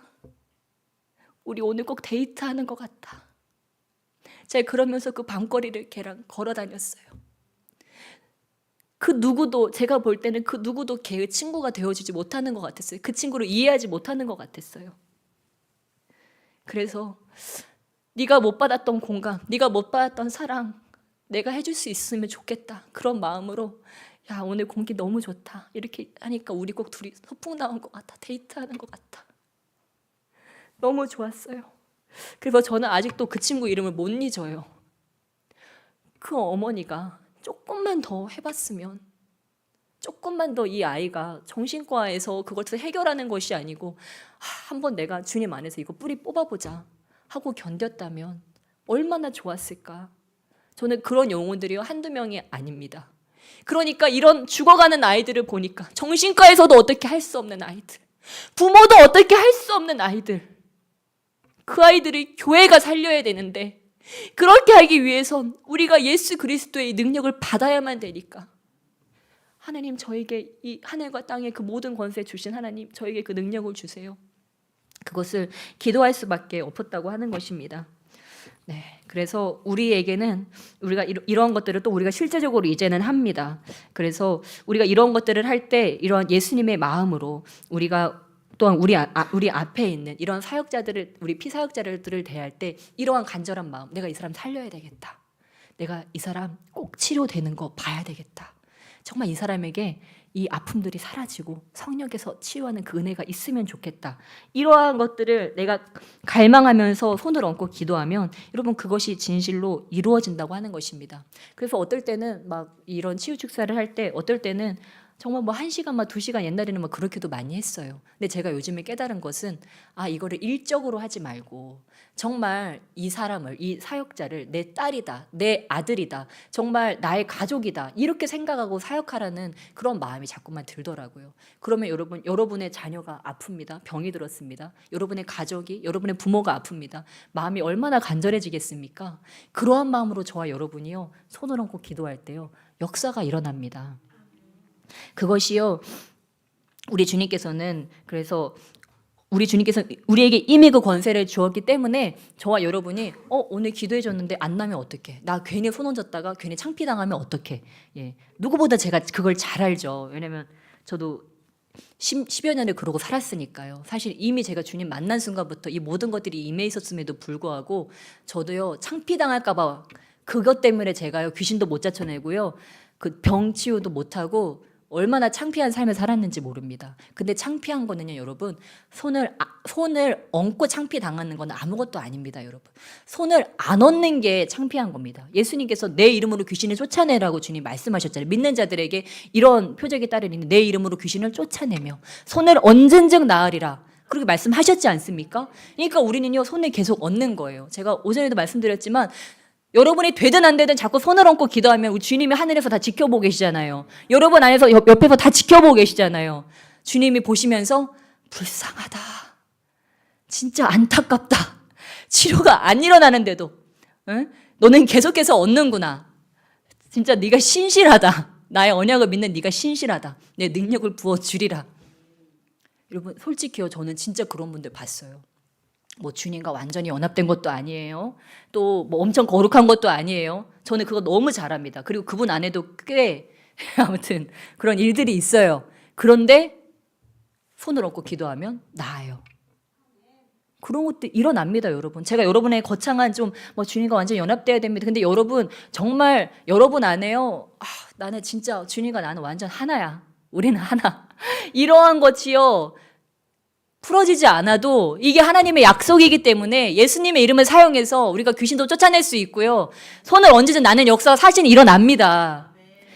우리 오늘 꼭 데이트하는 것 같다. 제가 그러면서 그 밤거리를 걔랑 걸어 다녔어요. 그 누구도 제가 볼 때는 그 누구도 걔의 친구가 되어주지 못하는 것 같았어요. 그 친구를 이해하지 못하는 것 같았어요. 그래서 네가 못 받았던 공감, 네가 못 받았던 사랑 내가 해줄 수 있으면 좋겠다. 그런 마음으로 야 오늘 공기 너무 좋다. 이렇게 하니까 우리 꼭 둘이 소풍 나온 것 같아. 데이트하는 것 같아. 너무 좋았어요. 그래서 저는 아직도 그 친구 이름을 못 잊어요. 그 어머니가 조금만 더 해봤으면, 조금만 더 이 아이가 정신과에서 그걸 해결하는 것이 아니고 한번 내가 주님 안에서 이거 뿌리 뽑아보자 하고 견뎠다면 얼마나 좋았을까. 저는 그런 영혼들이 한두 명이 아닙니다. 그러니까 이런 죽어가는 아이들을 보니까 정신과에서도 어떻게 할 수 없는 아이들, 부모도 어떻게 할 수 없는 아이들, 그 아이들을 교회가 살려야 되는데 그렇게 하기 위해선 우리가 예수 그리스도의 능력을 받아야만 되니까 하나님 저에게 이 하늘과 땅의 그 모든 권세 주신 하나님 저에게 그 능력을 주세요. 그것을 기도할 수밖에 없었다고 하는 것입니다. 네, 그래서 우리에게는 우리가 이런 것들을 또 우리가 실제적으로 이제는 합니다. 그래서 우리가 이런 것들을 할 때 이런 예수님의 마음으로 우리가 또한 우리 앞에 있는 이런 사역자들을, 우리 피사역자들을 대할 때 이러한 간절한 마음, 내가 이 사람 살려야 되겠다. 내가 이 사람 꼭 치료되는 거 봐야 되겠다. 정말 이 사람에게 이 아픔들이 사라지고 성령께서 치유하는 그 은혜가 있으면 좋겠다. 이러한 것들을 내가 갈망하면서 손을 얹고 기도하면 여러분 그것이 진실로 이루어진다고 하는 것입니다. 그래서 어떨 때는 막 이런 치유 축사를 할 때 어떨 때는 정말 뭐 1시간, 막 2시간 옛날에는 막 그렇게도 많이 했어요. 근데 제가 요즘에 깨달은 것은 이거를 일적으로 하지 말고 정말 이 사람을, 이 사역자를 내 딸이다, 내 아들이다, 정말 나의 가족이다 이렇게 생각하고 사역하라는 그런 마음이 자꾸만 들더라고요. 그러면 여러분의 자녀가 아픕니다. 병이 들었습니다. 여러분의 가족이, 여러분의 부모가 아픕니다. 마음이 얼마나 간절해지겠습니까? 그러한 마음으로 저와 여러분이요 손을 얹고 기도할 때요 역사가 일어납니다. 그것이요 우리 주님께서는 그래서 우리에게 이미 그 권세를 주었기 때문에 저와 여러분이 오늘 기도해 줬는데 안 나면 어떡해, 나 괜히 손 얹었다가 괜히 창피당하면 어떡해. 누구보다 제가 그걸 잘 알죠. 왜냐면 저도 10여 년을 그러고 살았으니까요. 사실 이미 제가 주님 만난 순간부터 이 모든 것들이 임해 있었음에도 불구하고 저도요 창피당할까 봐 그것 때문에 제가요 귀신도 못 쫓아내고요 그 병 치유도 못하고 얼마나 창피한 삶을 살았는지 모릅니다. 근데 창피한 거는요 여러분 손을 얹고 창피당하는 건 아무것도 아닙니다. 여러분 손을 안 얹는 게 창피한 겁니다. 예수님께서 내 이름으로 귀신을 쫓아내라고 주님 말씀하셨잖아요. 믿는 자들에게 이런 표적이 따르니 내 이름으로 귀신을 쫓아내며 손을 얹은 즉 나으리라 그렇게 말씀하셨지 않습니까? 그러니까 우리는요 손을 계속 얹는 거예요. 제가 오전에도 말씀드렸지만 여러분이 되든 안 되든 자꾸 손을 얹고 기도하면 우리 주님이 하늘에서 다 지켜보고 계시잖아요. 여러분 안에서 옆에서 다 지켜보고 계시잖아요. 주님이 보시면서 불쌍하다. 진짜 안타깝다. 치료가 안 일어나는데도 응? 너는 계속해서 얻는구나. 진짜 네가 신실하다. 나의 언약을 믿는 네가 신실하다. 내 능력을 부어주리라. 여러분 솔직히요 저는 진짜 그런 분들 봤어요. 뭐 주님과 완전히 연합된 것도 아니에요. 또 뭐 엄청 거룩한 것도 아니에요. 저는 그거 너무 잘합니다. 그리고 그분 안에도 꽤 아무튼 그런 일들이 있어요. 그런데 손을 얹고 기도하면 나아요. 그런 것도 일어납니다, 여러분. 제가 여러분의 거창한 좀 뭐 주님과 완전히 연합돼야 됩니다. 근데 여러분 정말 여러분 안에요. 나는 진짜 주님과 나는 완전 하나야. 우리는 하나. 이러한 것이요. 풀어지지 않아도 이게 하나님의 약속이기 때문에 예수님의 이름을 사용해서 우리가 귀신도 쫓아낼 수 있고요. 손을 얹으면 나는 역사가 사실은 일어납니다.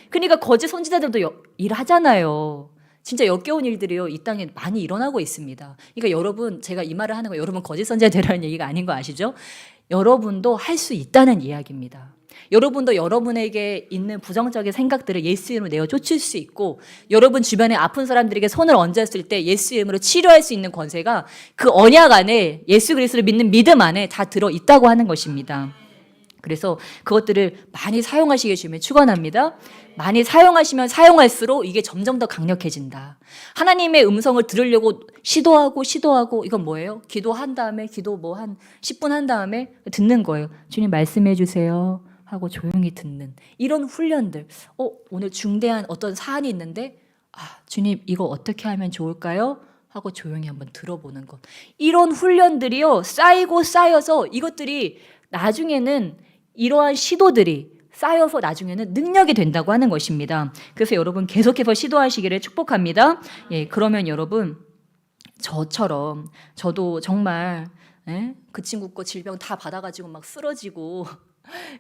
그러니까 거짓 선지자들도 일하잖아요. 진짜 역겨운 일들이요 이 땅에 많이 일어나고 있습니다. 그러니까 여러분 제가 이 말을 하는 거 여러분 거짓 선지자 되라는 얘기가 아닌 거 아시죠? 여러분도 할 수 있다는 이야기입니다. 여러분도 여러분에게 있는 부정적인 생각들을 예수 이름으로 내어 쫓을 수 있고 여러분 주변에 아픈 사람들에게 손을 얹었을 때 예수 이름으로 치료할 수 있는 권세가 그 언약 안에 예수 그리스도를 믿는 믿음 안에 다 들어있다고 하는 것입니다. 그래서 그것들을 많이 사용하시길 주님에 축원합니다. 많이 사용하시면 사용할수록 이게 점점 더 강력해진다. 하나님의 음성을 들으려고 시도하고 이건 뭐예요? 기도한 다음에 기도 뭐 한 10분 한 다음에 듣는 거예요. 주님 말씀해 주세요 하고 조용히 듣는 이런 훈련들. 오늘 중대한 어떤 사안이 있는데 주님 이거 어떻게 하면 좋을까요? 하고 조용히 한번 들어보는 것. 이런 훈련들이요 쌓이고 쌓여서 이것들이 나중에는 이러한 시도들이 쌓여서 나중에는 능력이 된다고 하는 것입니다. 그래서 여러분 계속해서 시도하시기를 축복합니다. 예, 그러면 여러분 저처럼 저도 정말 그 친구 거 질병 다 받아가지고 막 쓰러지고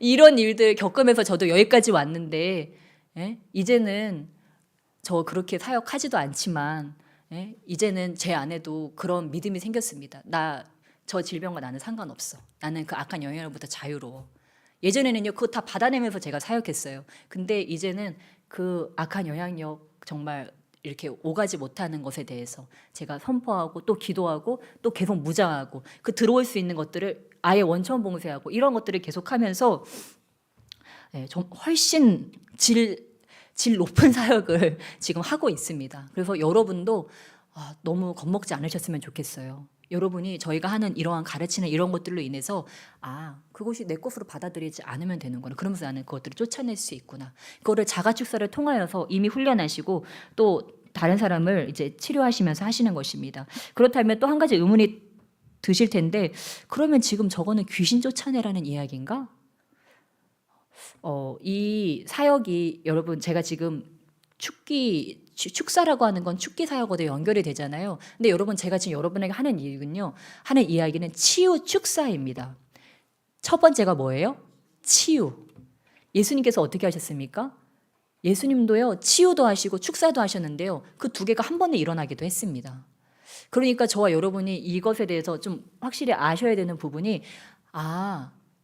이런 일들 겪으면서 저도 여기까지 왔는데 이제는 저 그렇게 사역하지도 않지만 이제는 제 안에도 그런 믿음이 생겼습니다. 저 질병과 나는 상관없어. 나는 그 악한 영향으로부터 자유로워. 예전에는요 그거 다 받아내면서 제가 사역했어요. 근데 이제는 그 악한 영향력 정말 이렇게 오가지 못하는 것에 대해서 제가 선포하고 또 기도하고 또 계속 무장하고 그 들어올 수 있는 것들을 아예 원천 봉쇄하고 이런 것들을 계속하면서 좀 훨씬 질 높은 사역을 지금 하고 있습니다. 그래서 여러분도 너무 겁먹지 않으셨으면 좋겠어요. 여러분이 저희가 하는 이러한 가르치는 이런 것들로 인해서 그것이 내 것으로 받아들이지 않으면 되는구나. 그러면서 나는 그것들을 쫓아낼 수 있구나. 그거를 자가축사를 통하여서 이미 훈련하시고 또 다른 사람을 이제 치료하시면서 하시는 것입니다. 그렇다면 또 한 가지 의문이 드실 텐데 그러면 지금 저거는 귀신 쫓아내라는 이야기인가? 이 사역이 여러분 제가 지금 축사라고 하는 건 축기 사역과도 연결이 되잖아요. 근데 여러분 제가 지금 여러분에게 하는 이야기는 치유 축사입니다. 첫 번째가 뭐예요? 치유. 예수님께서 어떻게 하셨습니까? 예수님도요 치유도 하시고 축사도 하셨는데요. 그 두 개가 한 번에 일어나기도 했습니다. 그러니까 저와 여러분이 이것에 대해서 좀 확실히 아셔야 되는 부분이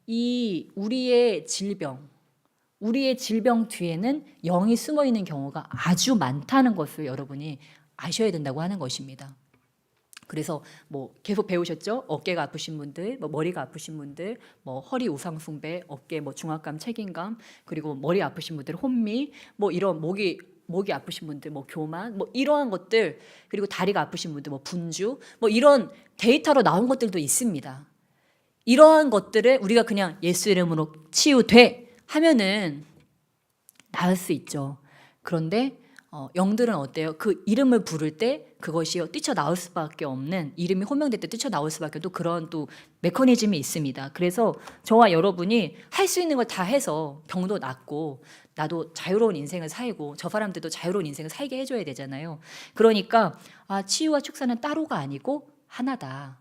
이 우리의 질병 뒤에는 영이 숨어 있는 경우가 아주 많다는 것을 여러분이 아셔야 된다고 하는 것입니다. 그래서 뭐 계속 배우셨죠? 어깨가 아프신 분들, 뭐 머리가 아프신 분들, 뭐 허리 우상 숭배, 어깨 뭐 중압감, 책임감, 그리고 머리 아프신 분들 혼미, 뭐 이런 목이 아프신 분들 뭐 교만, 뭐 이러한 것들, 그리고 다리가 아프신 분들 뭐 분주, 뭐 이런 데이터로 나온 것들도 있습니다. 이러한 것들을 우리가 그냥 예수 이름으로 치유돼 하면은 나을 수 있죠. 그런데 영들은 어때요? 그 이름을 부를 때 그것이 뛰쳐나올 수밖에 없는, 이름이 호명될 때 뛰쳐나올 수밖에 또 그런 또 메커니즘이 있습니다. 그래서 저와 여러분이 할 수 있는 걸 다 해서 병도 낫고 나도 자유로운 인생을 살고 저 사람들도 자유로운 인생을 살게 해줘야 되잖아요. 그러니까 치유와 축사는 따로가 아니고 하나구나.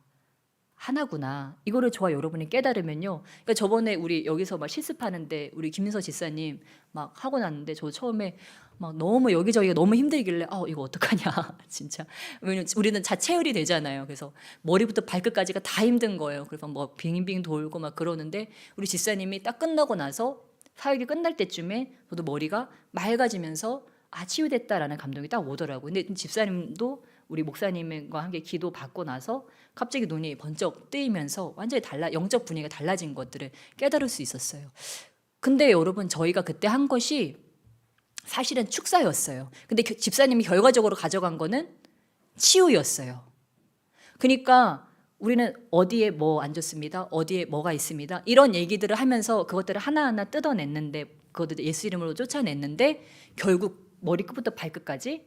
이거를 저와 여러분이 깨달으면요. 그러니까 저번에 우리 여기서 막 실습하는데 우리 김민서 집사님 막 하고 났는데 저 처음에 막 너무 여기저기가 너무 힘들길래 이거 어떡하냐 진짜. 왜냐면 우리는 자체혈이 되잖아요. 그래서 머리부터 발끝까지가 다 힘든 거예요. 그래서 뭐 빙빙 돌고 막 그러는데 우리 집사님이 딱 끝나고 나서 사역이 끝날 때쯤에 저도 머리가 맑아지면서 치유됐다라는 감동이 딱 오더라고요. 근데 집사님도 우리 목사님과 함께 기도 받고 나서 갑자기 눈이 번쩍 뜨이면서 완전히 영적 분위기가 달라진 것들을 깨달을 수 있었어요. 근데 여러분 저희가 그때 한 것이 사실은 축사였어요. 근데 집사님이 결과적으로 가져간 거는 치유였어요. 그러니까 우리는 어디에 뭐 안 좋습니다. 어디에 뭐가 있습니다. 이런 얘기들을 하면서 그것들을 하나하나 뜯어냈는데 그것들 예수 이름으로 쫓아냈는데 결국 머리끝부터 발끝까지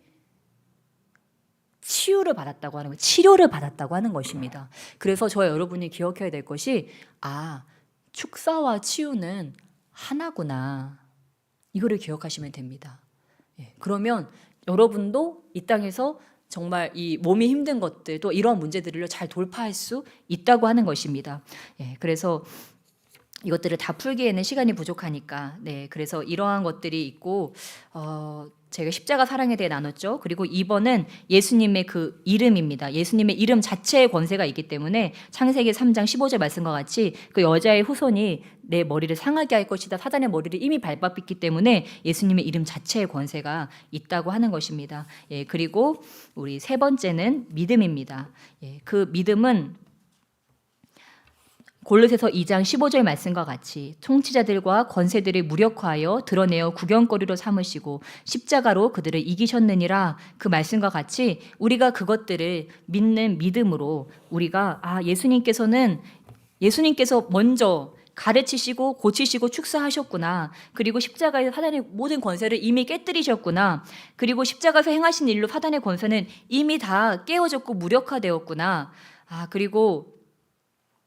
치유를 받았다고 하는 거, 치료를 받았다고 하는 것입니다. 그래서 저와 여러분이 기억해야 될 것이 축사와 치유는 하나구나. 이거를 기억하시면 됩니다. 그러면 여러분도 이 땅에서 정말 이 몸이 힘든 것들 또 이런 문제들을 잘 돌파할 수 있다고 하는 것입니다. 그래서 이것들을 다 풀기에는 시간이 부족하니까 그래서 이러한 것들이 있고 제가 십자가 사랑에 대해 나눴죠. 그리고 2번은 예수님의 그 이름입니다. 예수님의 이름 자체의 권세가 있기 때문에 창세기 3장 15절 말씀과 같이 그 여자의 후손이 내 머리를 상하게 할 것이다. 사단의 머리를 이미 밟았기 때문에 예수님의 이름 자체의 권세가 있다고 하는 것입니다. 그리고 우리 세 번째는 믿음입니다. 그 믿음은 골로새서 2장 15절 말씀과 같이 통치자들과 권세들을 무력화하여 드러내어 구경거리로 삼으시고 십자가로 그들을 이기셨느니라. 그 말씀과 같이 우리가 그것들을 믿는 믿음으로 우리가 예수님께서 먼저 가르치시고 고치시고 축사하셨구나. 그리고 십자가에서 사단의 모든 권세를 이미 깨뜨리셨구나. 그리고 십자가에서 행하신 일로 사단의 권세는 이미 다 깨어졌고 무력화되었구나. 그리고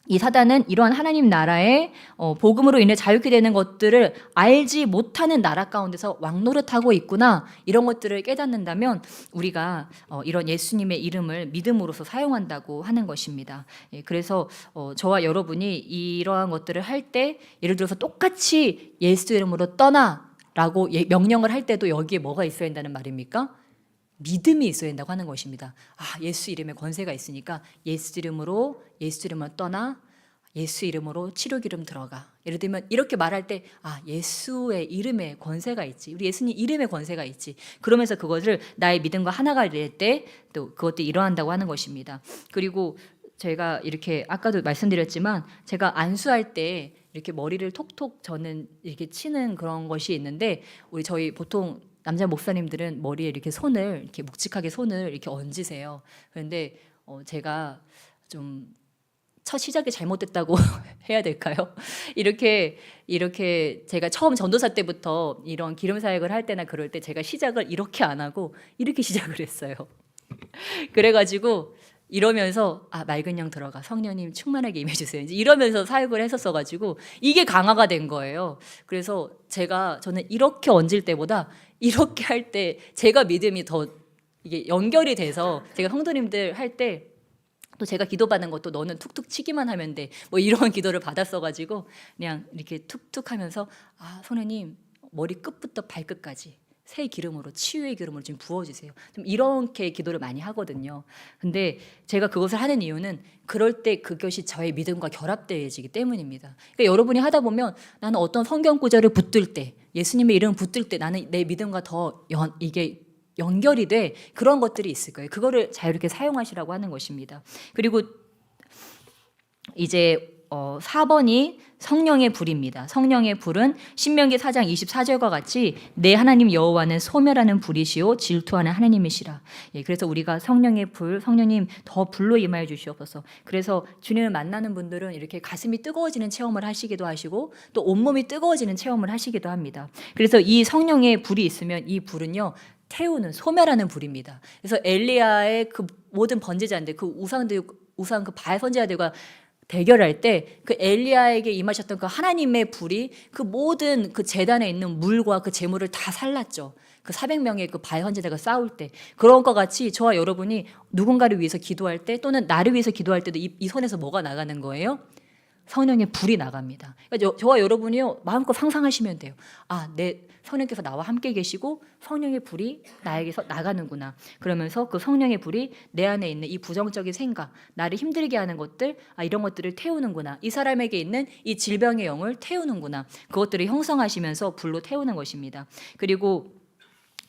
이 사단은 이러한 하나님 나라의 복음으로 인해 자유케 되는 것들을 알지 못하는 나라 가운데서 왕노릇하고 있구나. 이런 것들을 깨닫는다면 우리가 이런 예수님의 이름을 믿음으로써 사용한다고 하는 것입니다. 그래서 저와 여러분이 이러한 것들을 할 때 예를 들어서 똑같이 예수 이름으로 떠나라고 명령을 할 때도 여기에 뭐가 있어야 한다는 말입니까? 믿음이 있어야 된다고 하는 것입니다. 예수 이름에 권세가 있으니까 예수 이름으로 떠나, 예수 이름으로 치료기름 들어가. 예를 들면 이렇게 말할 때 예수의 이름에 권세가 있지. 우리 예수님 이름에 권세가 있지. 그러면서 그것을 나의 믿음과 하나가 될 때 또 그것도 일어난다고 하는 것입니다. 그리고 제가 이렇게 아까도 말씀드렸지만 제가 안수할 때 이렇게 머리를 톡톡 저는 이렇게 치는 그런 것이 있는데 저희 보통 남자 목사님들은 머리에 이렇게 묵직하게 손을 이렇게 얹으세요. 그런데 제가 좀 첫 시작이 잘못됐다고 해야 될까요? 이렇게 제가 처음 전도사 때부터 이런 기름 사역을 할 때나 그럴 때 제가 시작을 이렇게 안 하고 이렇게 시작을 했어요. 그래가지고 이러면서 맑은 영 들어가 성령님 충만하게 임해주세요. 이제 이러면서 사역을 했었어가지고 이게 강화가 된 거예요. 그래서 저는 이렇게 얹을 때보다 이렇게 할 때 제가 믿음이 더 이게 연결이 돼서 제가 성도님들 할 때 또 제가 기도받는 것도 너는 툭툭 치기만 하면 돼. 뭐 이런 기도를 받았어가지고 그냥 이렇게 툭툭 하면서 성령님 머리 끝부터 발끝까지 새 기름으로 치유의 기름으로 좀 부어주세요. 좀 이렇게 기도를 많이 하거든요. 근데 제가 그것을 하는 이유는 그럴 때 그것이 저의 믿음과 결합되어지기 때문입니다. 그러니까 여러분이 하다 보면 나는 어떤 성경 구절을 붙들 때 예수님의 이름을 붙들 때 나는 내 믿음과 더 이게 연결이 돼 그런 것들이 있을 거예요. 그거를 자유롭게 사용하시라고 하는 것입니다. 그리고 이제 4번이 성령의 불입니다. 성령의 불은 신명기 4장 24절과 같이 내 하나님 여호와는 소멸하는 불이시오 질투하는 하나님이시라. 그래서 우리가 성령의 불, 성령님 더 불로 임하여 주시옵소서. 그래서 주님을 만나는 분들은 이렇게 가슴이 뜨거워지는 체험을 하시기도 하시고 또 온몸이 뜨거워지는 체험을 하시기도 합니다. 그래서 이 성령의 불이 있으면 이 불은요 태우는 소멸하는 불입니다. 그래서 엘리야의 그 모든 번제자인데 그 우상 그 바알 선지자들과 대결할 때 그 엘리야에게 임하셨던 그 하나님의 불이 그 모든 그 제단에 있는 물과 그 제물을 다 살랐죠. 그 400명의 그 바알 선지자가 싸울 때 그런 것 같이 저와 여러분이 누군가를 위해서 기도할 때 또는 나를 위해서 기도할 때도 이 손에서 뭐가 나가는 거예요? 성령의 불이 나갑니다. 그러니까 저와 여러분이요 마음껏 상상하시면 돼요. 내 성령께서 나와 함께 계시고 성령의 불이 나에게서 나가는구나. 그러면서 그 성령의 불이 내 안에 있는 이 부정적인 생각, 나를 힘들게 하는 것들, 이런 것들을 태우는구나. 이 사람에게 있는 이 질병의 영을 태우는구나. 그것들을 형성하시면서 불로 태우는 것입니다. 그리고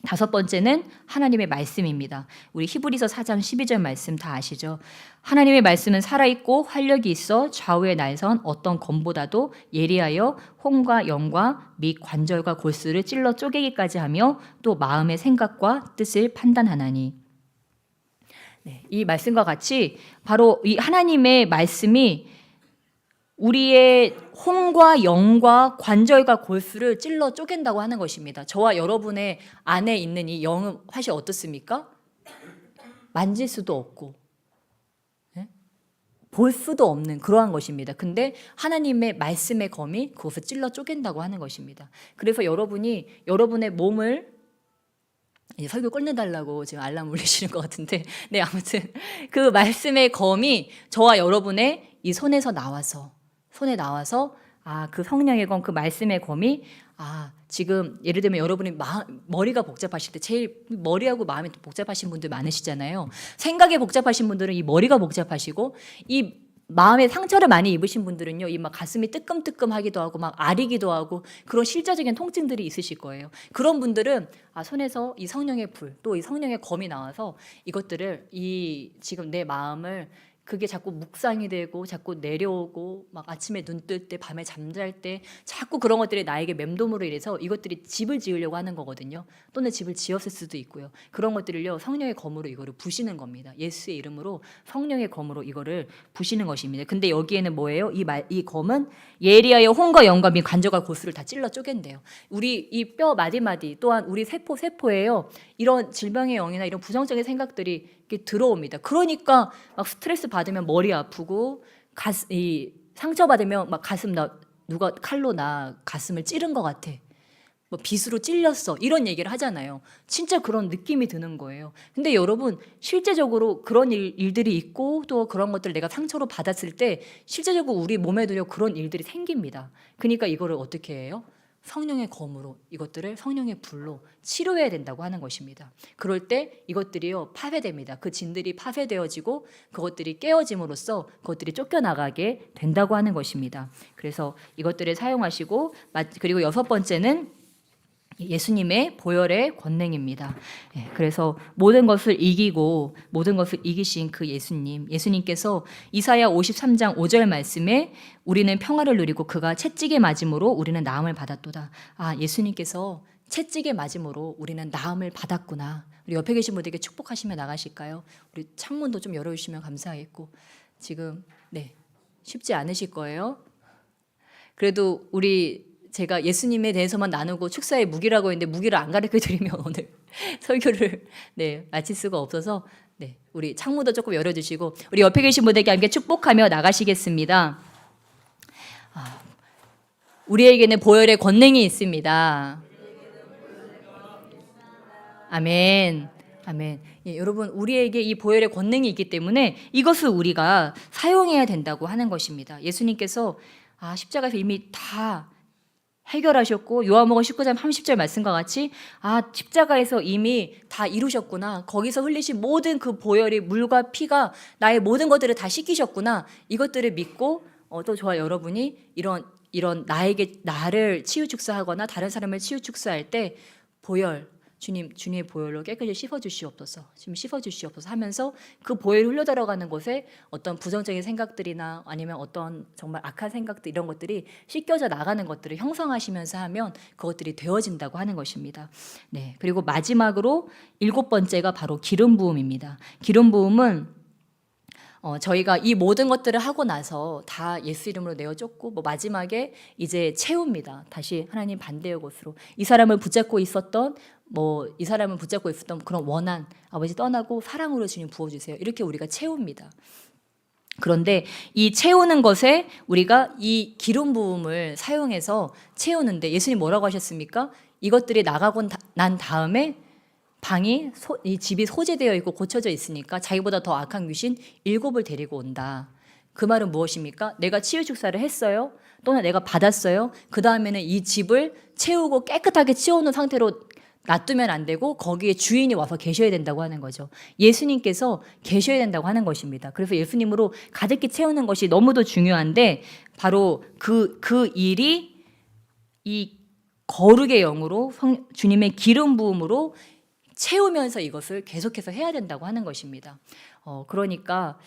5번째는 하나님의 말씀입니다. 우리 히브리서 4장 12절 말씀 다 아시죠? 하나님의 말씀은 살아있고 활력이 있어 좌우의 날선 어떤 검보다도 예리하여 혼과 영과 및 관절과 골수를 찔러 쪼개기까지 하며 또 마음의 생각과 뜻을 판단하나니. 이 말씀과 같이 바로 이 하나님의 말씀이 우리의 혼과 영과 관절과 골수를 찔러 쪼갠다고 하는 것입니다. 저와 여러분의 안에 있는 이 영은 사실 어떻습니까? 만질 수도 없고 볼 수도 없는 그러한 것입니다. 근데 하나님의 말씀의 검이 그것을 찔러 쪼갠다고 하는 것입니다. 그래서 여러분이 여러분의 몸을 설교 끝내달라고 지금 알람 울리시는 것 같은데 아무튼 그 말씀의 검이 저와 여러분의 이 손에 나와서 그 성령의 검, 그 말씀의 검이 지금 예를 들면 여러분이 머리가 복잡하실 때 제일 머리하고 마음이 복잡하신 분들 많으시잖아요. 생각이 복잡하신 분들은 이 머리가 복잡하시고 이 마음에 상처를 많이 입으신 분들은요, 이 막 가슴이 뜨끔뜨끔하기도 하고 막 아리기도 하고 그런 실제적인 통증들이 있으실 거예요. 그런 분들은 손에서 이 성령의 불, 또 이 성령의 검이 나와서 이것들을 지금 내 마음을 그게 자꾸 묵상이 되고 자꾸 내려오고 막 아침에 눈 뜰 때 밤에 잠잘 때 자꾸 그런 것들이 나에게 맴돔으로 인해서 이것들이 집을 지으려고 하는 거거든요. 또는 집을 지었을 수도 있고요. 그런 것들을요 성령의 검으로 이거를 부시는 겁니다. 예수의 이름으로 성령의 검으로 이거를 부시는 것입니다. 근데 여기에는 뭐예요? 이 검은 예리하여 혼과 영과 및 관절과 고수를 다 찔러 쪼갠대요. 우리 이 뼈 마디마디 또한 우리 세포에요 이런 질병의 영이나 이런 부정적인 생각들이 이렇게 들어옵니다. 그러니까 막 스트레스 받으면 머리 아프고 이 상처 받으면 막 가슴 누가 칼로 나 가슴을 찌른 것 같아. 뭐 빗으로 찔렸어. 이런 얘기를 하잖아요. 진짜 그런 느낌이 드는 거예요. 근데 여러분 실제적으로 그런 일들이 있고 또 그런 것들을 내가 상처로 받았을 때 실제적으로 우리 몸에도요 그런 일들이 생깁니다. 그러니까 이거를 어떻게 해요? 성령의 검으로 이것들을 성령의 불로 치료해야 된다고 하는 것입니다. 그럴 때 이것들이요 파괴됩니다. 그 진들이 파괴되어지고 그것들이 깨어짐으로써 그것들이 쫓겨나가게 된다고 하는 것입니다. 그래서 이것들을 사용하시고 그리고 여섯 번째는 예수님의 보혈의 권능입니다. 그래서 모든 것을 이기고 모든 것을 이기신 그 예수님께서 이사야 53장 5절 말씀에 우리는 평화를 누리고 그가 채찍에 맞음으로 우리는 나음을 받았도다. 아, 예수님께서 채찍에 맞음으로 우리는 나음을 받았구나. 우리 옆에 계신 분들에게 축복하시며 나가실까요? 우리 창문도 좀 열어주시면 감사하겠고 지금 쉽지 않으실 거예요. 그래도 제가 예수님에 대해서만 나누고 축사의 무기라고 했는데 무기를 안 가르쳐 드리면 오늘 설교를 마칠 수가 없어서 우리 창문도 조금 열어주시고 우리 옆에 계신 분들에게 함께 축복하며 나가시겠습니다. 우리에게는 보혈의 권능이 있습니다. 아멘. 아멘. 여러분 우리에게 이 보혈의 권능이 있기 때문에 이것을 우리가 사용해야 된다고 하는 것입니다. 예수님께서 십자가에서 이미 다 해결하셨고 요한복음 19장 30절 말씀과 같이 십자가에서 이미 다 이루셨구나. 거기서 흘리신 모든 그 보혈이 물과 피가 나의 모든 것들을 다 씻기셨구나. 이것들을 믿고 또 저와 여러분이 이런 나를 치유 축사하거나 다른 사람을 치유 축사할 때 보혈 주님의 보혈로 깨끗이 씻어주시옵소서. 지금 씻어주시옵소서 하면서 그 보혈이 흘러들어가는 곳에 어떤 부정적인 생각들이나 아니면 어떤 정말 악한 생각들 이런 것들이 씻겨져 나가는 것들을 형성하시면서 하면 그것들이 되어진다고 하는 것입니다. 그리고 마지막으로 7번째가 바로 기름 부음입니다. 기름 부음은 저희가 이 모든 것들을 하고 나서 다 예수 이름으로 내어 쫓고 마지막에 이제 채웁니다. 다시 하나님 반대의 곳으로 이 사람을 붙잡고 있었던 그런 원한 아버지 떠나고 사랑으로 주님 부어주세요. 이렇게 우리가 채웁니다. 그런데 이 채우는 것에 우리가 이 기름 부음을 사용해서 채우는데 예수님 뭐라고 하셨습니까? 이것들이 나가고 난 다음에 이 집이 소재되어 있고 고쳐져 있으니까 자기보다 더 악한 귀신 7을 데리고 온다. 그 말은 무엇입니까? 내가 치유 축사를 했어요. 또는 내가 받았어요. 그 다음에는 이 집을 채우고 깨끗하게 치워놓은 상태로 놔두면 안 되고 거기에 주인이 와서 계셔야 된다고 하는 거죠. 예수님께서 계셔야 된다고 하는 것입니다. 그래서 예수님으로 가득히 채우는 것이 너무도 중요한데 바로 그 일이 이 거룩의 영으로 주님의 기름 부음으로 채우면서 이것을 계속해서 해야 된다고 하는 것입니다. 그러니까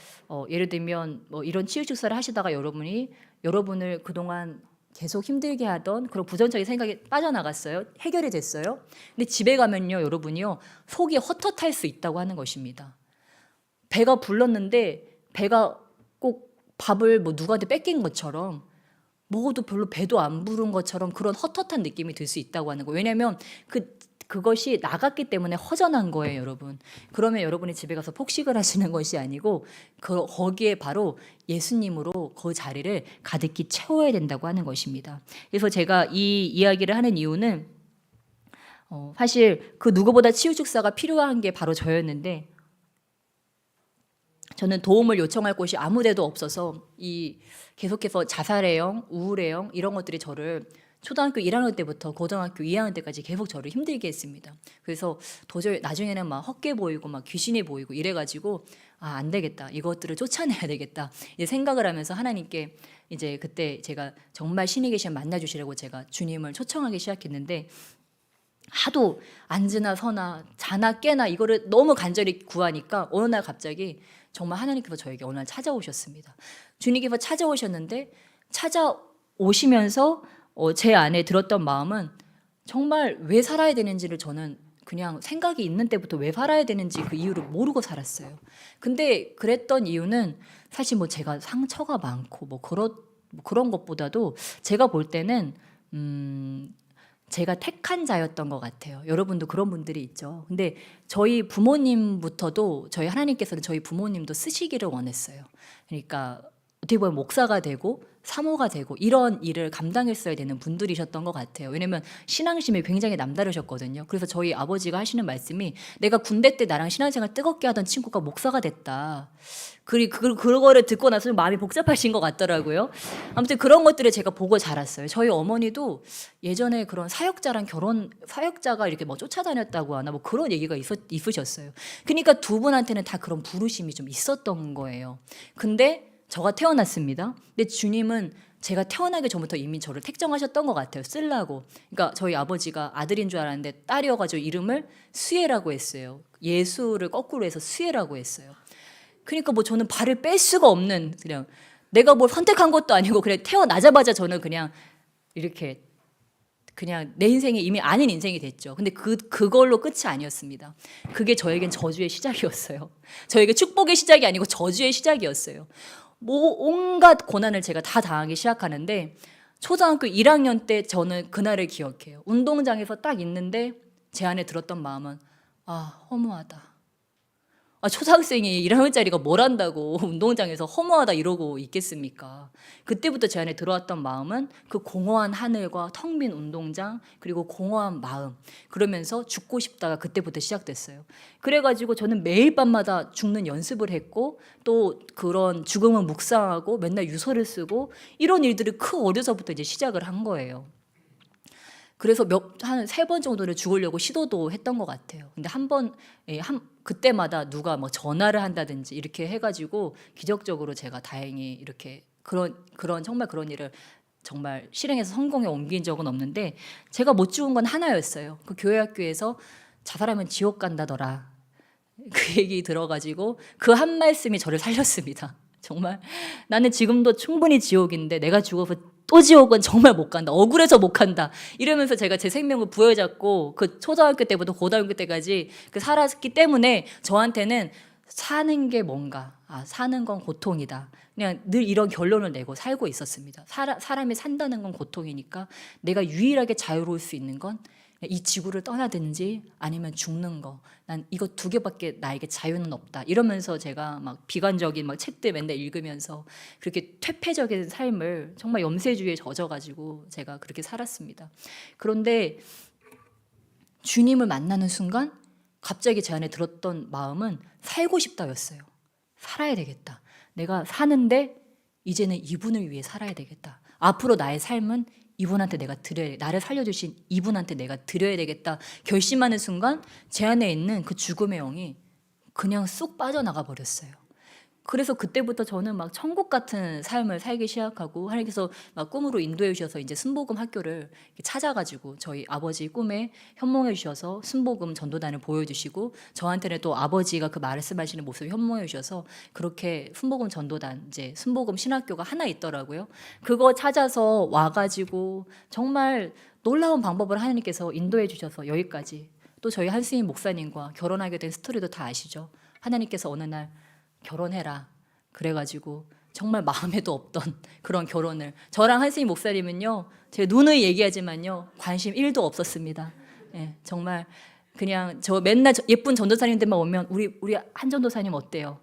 예를 들면 이런 치유 축사를 하시다가 여러분을 그동안 계속 힘들게 하던 그런 부정적인 생각이 빠져나갔어요. 해결이 됐어요. 근데 집에 가면요, 여러분이요 속이 헛헛할 수 있다고 하는 것입니다. 배가 불렀는데 배가 꼭 밥을 누구한테 뺏긴 것처럼 먹어도 별로 배도 안 부른 것처럼 그런 헛헛한 느낌이 들 수 있다고 하는 거예요. 왜냐하면 그것이 나갔기 때문에 허전한 거예요, 여러분. 그러면 여러분이 집에 가서 폭식을 하시는 것이 아니고 거기에 바로 예수님으로 그 자리를 가득히 채워야 된다고 하는 것입니다. 그래서 제가 이 이야기를 하는 이유는 사실 그 누구보다 치유 축사가 필요한 게 바로 저였는데 저는 도움을 요청할 곳이 아무데도 없어서 계속해서 자살의 영, 우울의 영 이런 것들이 저를 초등학교 1학년 때부터 고등학교 2학년 때까지 계속 저를 힘들게 했습니다. 그래서 도저히 나중에는 막 헛개 보이고 막 귀신이 보이고 이래가지고 안 되겠다. 이것들을 쫓아내야 되겠다. 이제 생각을 하면서 하나님께 이제 그때 제가 정말 신이 계시면 만나주시라고 제가 주님을 초청하기 시작했는데 하도 앉으나 서나 자나 깨나 이거를 너무 간절히 구하니까 어느 날 갑자기 정말 하나님께서 저에게 어느 날 찾아오셨습니다. 주님께서 찾아오셨는데 찾아오시면서 제 안에 들었던 마음은 정말 왜 살아야 되는지를 저는 그냥 생각이 있는 때부터 왜 살아야 되는지 그 이유를 모르고 살았어요. 근데 그랬던 이유는 사실 뭐 제가 상처가 많고 뭐 그런 것보다도 제가 볼 때는 제가 택한 자였던 것 같아요. 여러분도 그런 분들이 있죠. 근데 저희 부모님부터도 저희 하나님께서는 저희 부모님도 쓰시기를 원했어요. 그러니까 어떻게 보면 목사가 되고 사모가 되고 이런 일을 감당했어야 되는 분들이셨던 것 같아요. 왜냐면 신앙심이 굉장히 남다르셨거든요. 그래서 저희 아버지가 하시는 말씀이 내가 군대 때 나랑 신앙생활 뜨겁게 하던 친구가 목사가 됐다. 그거를 듣고 나서 좀 마음이 복잡하신 것 같더라고요. 아무튼 그런 것들을 제가 보고 자랐어요. 저희 어머니도 예전에 그런 사역자가 이렇게 뭐 쫓아다녔다고 하나 뭐 그런 얘기가 있으셨어요. 그러니까 두 분한테는 다 그런 부르심이 좀 있었던 거예요. 근데 저가 태어났습니다. 근데 주님은 제가 태어나기 전부터 이미 저를 택정하셨던 것 같아요. 쓰려고. 그러니까 저희 아버지가 아들인 줄 알았는데 딸이어가지고 이름을 수혜라고 했어요. 예수를 거꾸로 해서 수혜라고 했어요. 그러니까 뭐 저는 발을 뺄 수가 없는 그냥 내가 뭘 선택한 것도 아니고 그냥 태어나자마자 저는 그냥 이렇게 그냥 내 인생이 이미 아닌 인생이 됐죠. 근데 그걸로 끝이 아니었습니다. 그게 저에겐 저주의 시작이었어요. 저에게 축복의 시작이 아니고 저주의 시작이었어요. 뭐 온갖 고난을 제가 다 당하기 시작하는데 초등학교 1학년 때 저는 그날을 기억해요. 운동장에서 딱 있는데 제 안에 들었던 마음은 허무하다. 초등학생이 1학년짜리가 뭘 한다고 운동장에서 허무하다 이러고 있겠습니까? 그때부터 제 안에 들어왔던 마음은 그 공허한 하늘과 텅 빈 운동장 그리고 공허한 마음 그러면서 죽고 싶다가 그때부터 시작됐어요. 그래가지고 저는 매일 밤마다 죽는 연습을 했고 또 그런 죽음을 묵상하고 맨날 유서를 쓰고 이런 일들을 어려서부터 이제 시작을 한 거예요. 그래서 한 3번 정도를 죽으려고 시도도 했던 것 같아요. 근데 그때마다 누가 뭐 전화를 한다든지 이렇게 해가지고 기적적으로 제가 다행히 이렇게 정말 그런 일을 정말 실행해서 성공에 옮긴 적은 없는데 제가 못 죽은 건 하나였어요. 그 교회 학교에서 자살하면 지옥 간다더라. 그 얘기 들어가지고 그 한 말씀이 저를 살렸습니다. 정말 나는 지금도 충분히 지옥인데 내가 죽어서 또 지옥은 정말 못 간다. 억울해서 못 간다. 이러면서 제가 제 생명을 부여잡고 그 초등학교 때부터 고등학교 때까지 살았기 때문에 저한테는 사는 게 뭔가, 사는 건 고통이다. 그냥 늘 이런 결론을 내고 살고 있었습니다. 사람이 산다는 건 고통이니까 내가 유일하게 자유로울 수 있는 건 이 지구를 떠나든지 아니면 죽는 거. 난 이거 2개밖에 나에게 자유는 없다. 이러면서 제가 막 비관적인 책들 맨날 읽으면서 그렇게 퇴폐적인 삶을 정말 염세주의에 젖어가지고 제가 그렇게 살았습니다. 그런데 주님을 만나는 순간 갑자기 제 안에 들었던 마음은 살고 싶다였어요. 살아야 되겠다. 내가 사는데 이제는 이분을 위해 살아야 되겠다. 앞으로 나의 삶은 이분한테 내가 나를 살려주신 이분한테 내가 드려야 되겠다 결심하는 순간 제 안에 있는 그 죽음의 영이 그냥 쑥 빠져나가 버렸어요. 그래서 그때부터 저는 막 천국 같은 삶을 살기 시작하고 하나님께서 막 꿈으로 인도해 주셔서 이제 순복음 학교를 찾아가지고 저희 아버지 꿈에 현몽해 주셔서 순복음 전도단을 보여주시고 저한테는 또 아버지가 그 말씀하시는 모습을 현몽해 주셔서 그렇게 순복음 전도단 이제 순복음 신학교가 하나 있더라고요. 그거 찾아서 와가지고 정말 놀라운 방법을 하나님께서 인도해 주셔서 여기까지 또 저희 한스님 목사님과 결혼하게 된 스토리도 다 아시죠? 하나님께서 어느 날 결혼해라. 그래가지고 정말 마음에도 없던 그런 결혼을 저랑 한스님 목사님은요 제 누누이 얘기하지만요 관심 1도 없었습니다. 정말 그냥 저 맨날 예쁜 전도사님들만 오면 우리 한 전도사님 어때요?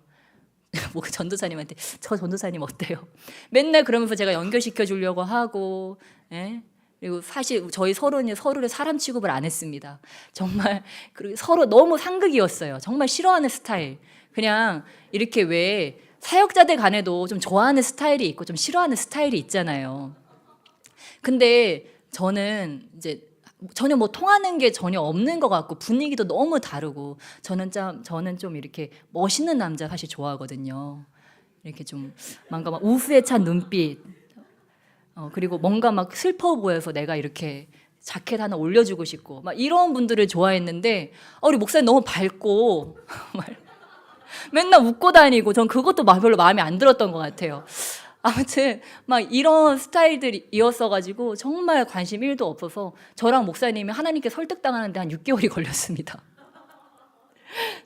뭐 전도사님한테 저 전도사님 어때요? 맨날 그러면서 제가 연결시켜 주려고 하고 그리고 사실 저희 서로를 사람 취급을 안 했습니다. 정말 그리고 서로 너무 상극이었어요. 정말 싫어하는 스타일. 그냥 이렇게 왜 사역자들 간에도 좀 좋아하는 스타일이 있고 좀 싫어하는 스타일이 있잖아요. 근데 저는 이제 전혀 뭐 통하는 게 전혀 없는 것 같고 분위기도 너무 다르고 저는 좀 이렇게 멋있는 남자 사실 좋아하거든요. 이렇게 좀 뭔가 막 우수에 찬 눈빛 그리고 뭔가 막 슬퍼 보여서 내가 이렇게 자켓 하나 올려주고 싶고 막 이런 분들을 좋아했는데 우리 목사님 너무 밝고 맨날 웃고 다니고 전 그것도 별로 마음에 안 들었던 것 같아요. 아무튼 막 이런 스타일들이었어 가지고 정말 관심 1도 없어서 저랑 목사님이 하나님께 설득당하는데 한 6개월이 걸렸습니다.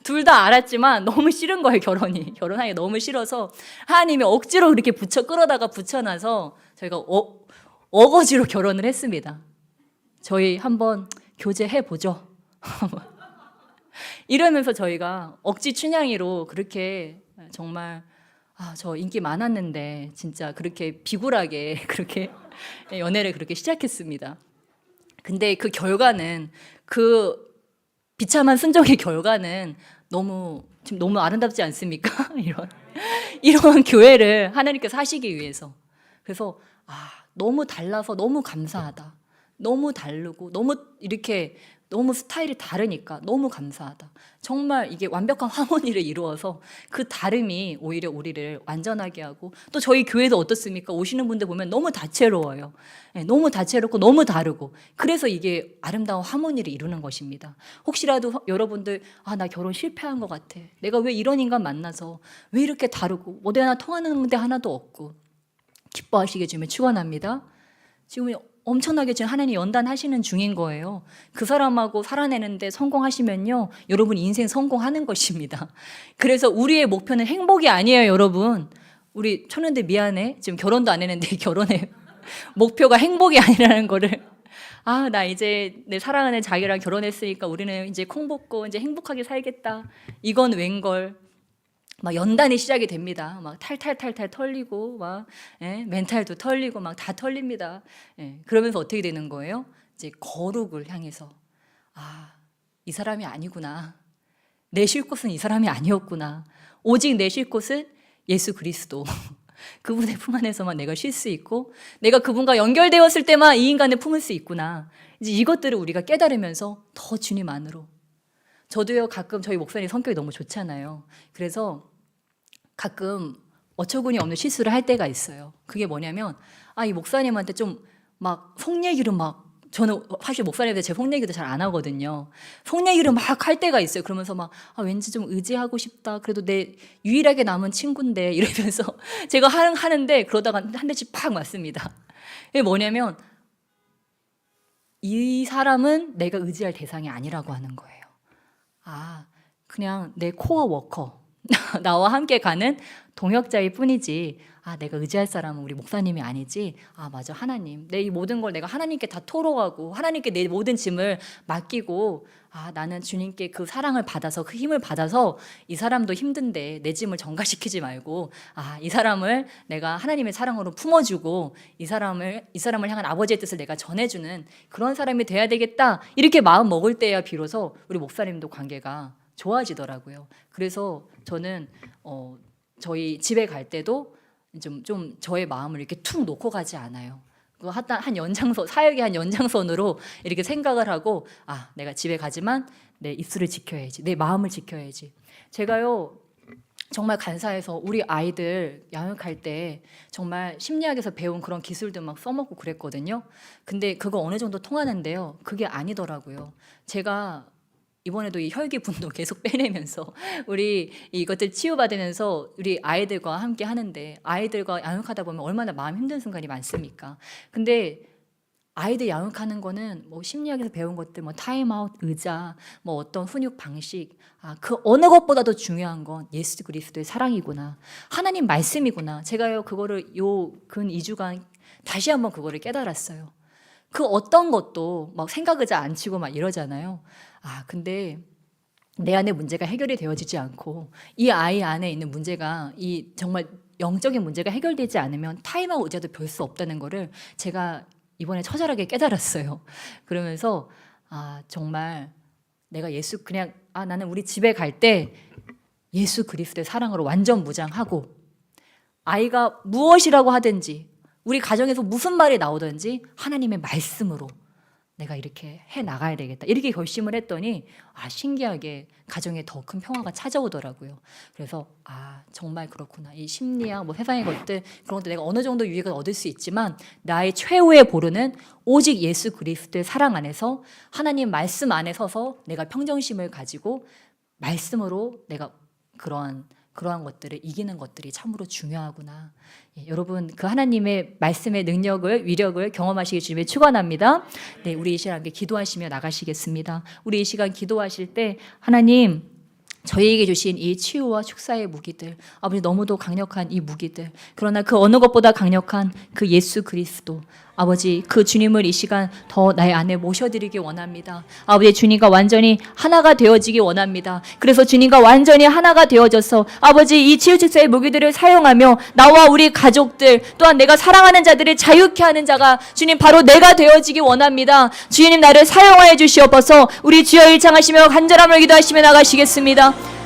둘 다 알았지만 너무 싫은 거예요, 결혼이. 결혼하기 너무 싫어서 하나님이 억지로 그렇게 끌어다가 붙여놔서 저희가 어거지로 결혼을 했습니다. 저희 한번 교제해 보죠. 이러면서 저희가 억지 춘향이로 그렇게 정말 저 인기 많았는데 진짜 그렇게 비굴하게 그렇게 연애를 그렇게 시작했습니다. 근데 그 결과는 그 비참한 순종의 결과는 지금 너무 아름답지 않습니까? 이런 교회를 하나님께서 하시기 위해서. 그래서 너무 달라서 너무 감사하다. 너무 다르고 너무 스타일이 다르니까 너무 감사하다. 정말 이게 완벽한 하모니를 이루어서 그 다름이 오히려 우리를 완전하게 하고, 또 저희 교회도 어떻습니까? 오시는 분들 보면 너무 다채로워요. 너무 다채롭고 너무 다르고, 그래서 이게 아름다운 하모니를 이루는 것입니다. 혹시라도 여러분들 나 결혼 실패한 것 같아. 내가 왜 이런 인간 만나서 왜 이렇게 다르고 어디 하나 통하는 데 하나도 없고, 기뻐하시게 주면 축원합니다. 지금 엄청나게 지금 하나님 연단하시는 중인 거예요. 그 사람하고 살아내는데 성공하시면요, 여러분 인생 성공하는 것입니다. 그래서 우리의 목표는 행복이 아니에요, 여러분. 우리 초년들 미안해. 지금 결혼도 안 했는데 결혼의 목표가 행복이 아니라는 거를. 나 이제 내 사랑하는 자기랑 결혼했으니까 우리는 이제 콩 먹고 이제 행복하게 살겠다. 이건 웬걸. 막 연단이 시작이 됩니다. 막 탈탈탈탈 털리고 멘탈도 털리고 막 다 털립니다. 그러면서 어떻게 되는 거예요? 이제 거룩을 향해서 이 사람이 아니구나. 내 쉴 곳은 이 사람이 아니었구나. 오직 내 쉴 곳은 예수 그리스도. 그분의 품 안에서만 내가 쉴 수 있고, 내가 그분과 연결되었을 때만 이 인간을 품을 수 있구나. 이제 이것들을 우리가 깨달으면서 더 주님 안으로. 저도요, 가끔 저희 목사님 성격이 너무 좋잖아요. 그래서 가끔 어처구니 없는 실수를 할 때가 있어요. 그게 뭐냐면 이 목사님한테 좀 막 속 얘기를 저는 사실 목사님한테 제 속 얘기도 잘 안 하거든요. 속 얘기를 막 할 때가 있어요. 그러면서 왠지 좀 의지하고 싶다. 그래도 내 유일하게 남은 친구인데 이러면서 제가 하는데, 그러다가 한 대씩 팍 맞습니다. 이게 뭐냐면 이 사람은 내가 의지할 대상이 아니라고 하는 거예요. 그냥 내 코어 워커, 나와 함께 가는 동역자일 뿐이지, 내가 의지할 사람은 우리 목사님이 아니지. 맞아, 하나님. 내 이 모든 걸 내가 하나님께 다 토로하고 하나님께 내 모든 짐을 맡기고, 나는 주님께 그 사랑을 받아서, 그 힘을 받아서, 이 사람도 힘든데 내 짐을 전가시키지 말고 이 사람을 내가 하나님의 사랑으로 품어주고 이 사람을 향한 아버지의 뜻을 내가 전해주는 그런 사람이 돼야 되겠다. 이렇게 마음 먹을 때야 비로소 우리 목사님도 관계가 좋아지더라고요. 그래서 저는 저희 집에 갈 때도 좀 저의 마음을 이렇게 툭 놓고 가지 않아요. 사역의 한 연장선으로 이렇게 생각을 하고, 내가 집에 가지만 내 입술을 지켜야지, 내 마음을 지켜야지. 제가요, 정말 간사해서 우리 아이들 양육할 때 정말 심리학에서 배운 그런 기술들 막 써먹고 그랬거든요. 근데 그거 어느 정도 통하는데요, 그게 아니더라고요. 제가 이번에도 이 혈기 분노 계속 빼내면서 우리 이것들 치유받으면서 우리 아이들과 함께 하는데, 아이들과 양육하다 보면 얼마나 마음 힘든 순간이 많습니까? 근데 아이들 양육하는 거는 심리학에서 배운 것들, 타임아웃, 의자, 어떤 훈육 방식, 그 어느 것보다도 중요한 건 예수 그리스도의 사랑이구나, 하나님 말씀이구나. 제가요, 그거를 근 2주간 다시 한번 그거를 깨달았어요. 그 어떤 것도 생각 의자 안 치고 이러잖아요. 근데 내 안에 문제가 해결이 되어지지 않고 이 아이 안에 있는 문제가, 이 정말 영적인 문제가 해결되지 않으면 타임아웃 의자도 별 수 없다는 거를 제가 이번에 처절하게 깨달았어요. 그러면서 정말 내가 나는 우리 집에 갈 때 예수 그리스도의 사랑으로 완전 무장하고, 아이가 무엇이라고 하든지, 우리 가정에서 무슨 말이 나오든지 하나님의 말씀으로 내가 이렇게 해 나가야 되겠다, 이렇게 결심을 했더니 신기하게 가정에 더 큰 평화가 찾아오더라고요. 그래서 정말 그렇구나. 이 심리학 세상의 것들, 그런 것도 내가 어느 정도 유익을 얻을 수 있지만 나의 최후의 보루는 오직 예수 그리스도의 사랑 안에서, 하나님 말씀 안에 서서 내가 평정심을 가지고 말씀으로 내가 그러한 것들을 이기는 것들이 참으로 중요하구나. 예, 여러분 그 하나님의 말씀의 능력을 위력을 경험하시기 주님의 축원합니다. 네, 우리 이 시간 함께 기도하시며 나가시겠습니다. 우리 이 시간 기도하실 때 하나님 저희에게 주신 이 치유와 축사의 무기들, 아버지 너무도 강력한 이 무기들, 그러나 그 어느 것보다 강력한 그 예수 그리스도, 아버지 그 주님을 이 시간 더 나의 안에 모셔드리기 원합니다. 아버지 주님과 완전히 하나가 되어지기 원합니다. 그래서 주님과 완전히 하나가 되어져서 아버지 이 치유 축사의 무기들을 사용하며 나와 우리 가족들 또한 내가 사랑하는 자들을 자유케 하는 자가 주님 바로 내가 되어지기 원합니다. 주님 나를 사용하여 주시옵소서. 우리 주여 일창하시며 간절함을 기도하시며 나가시겠습니다.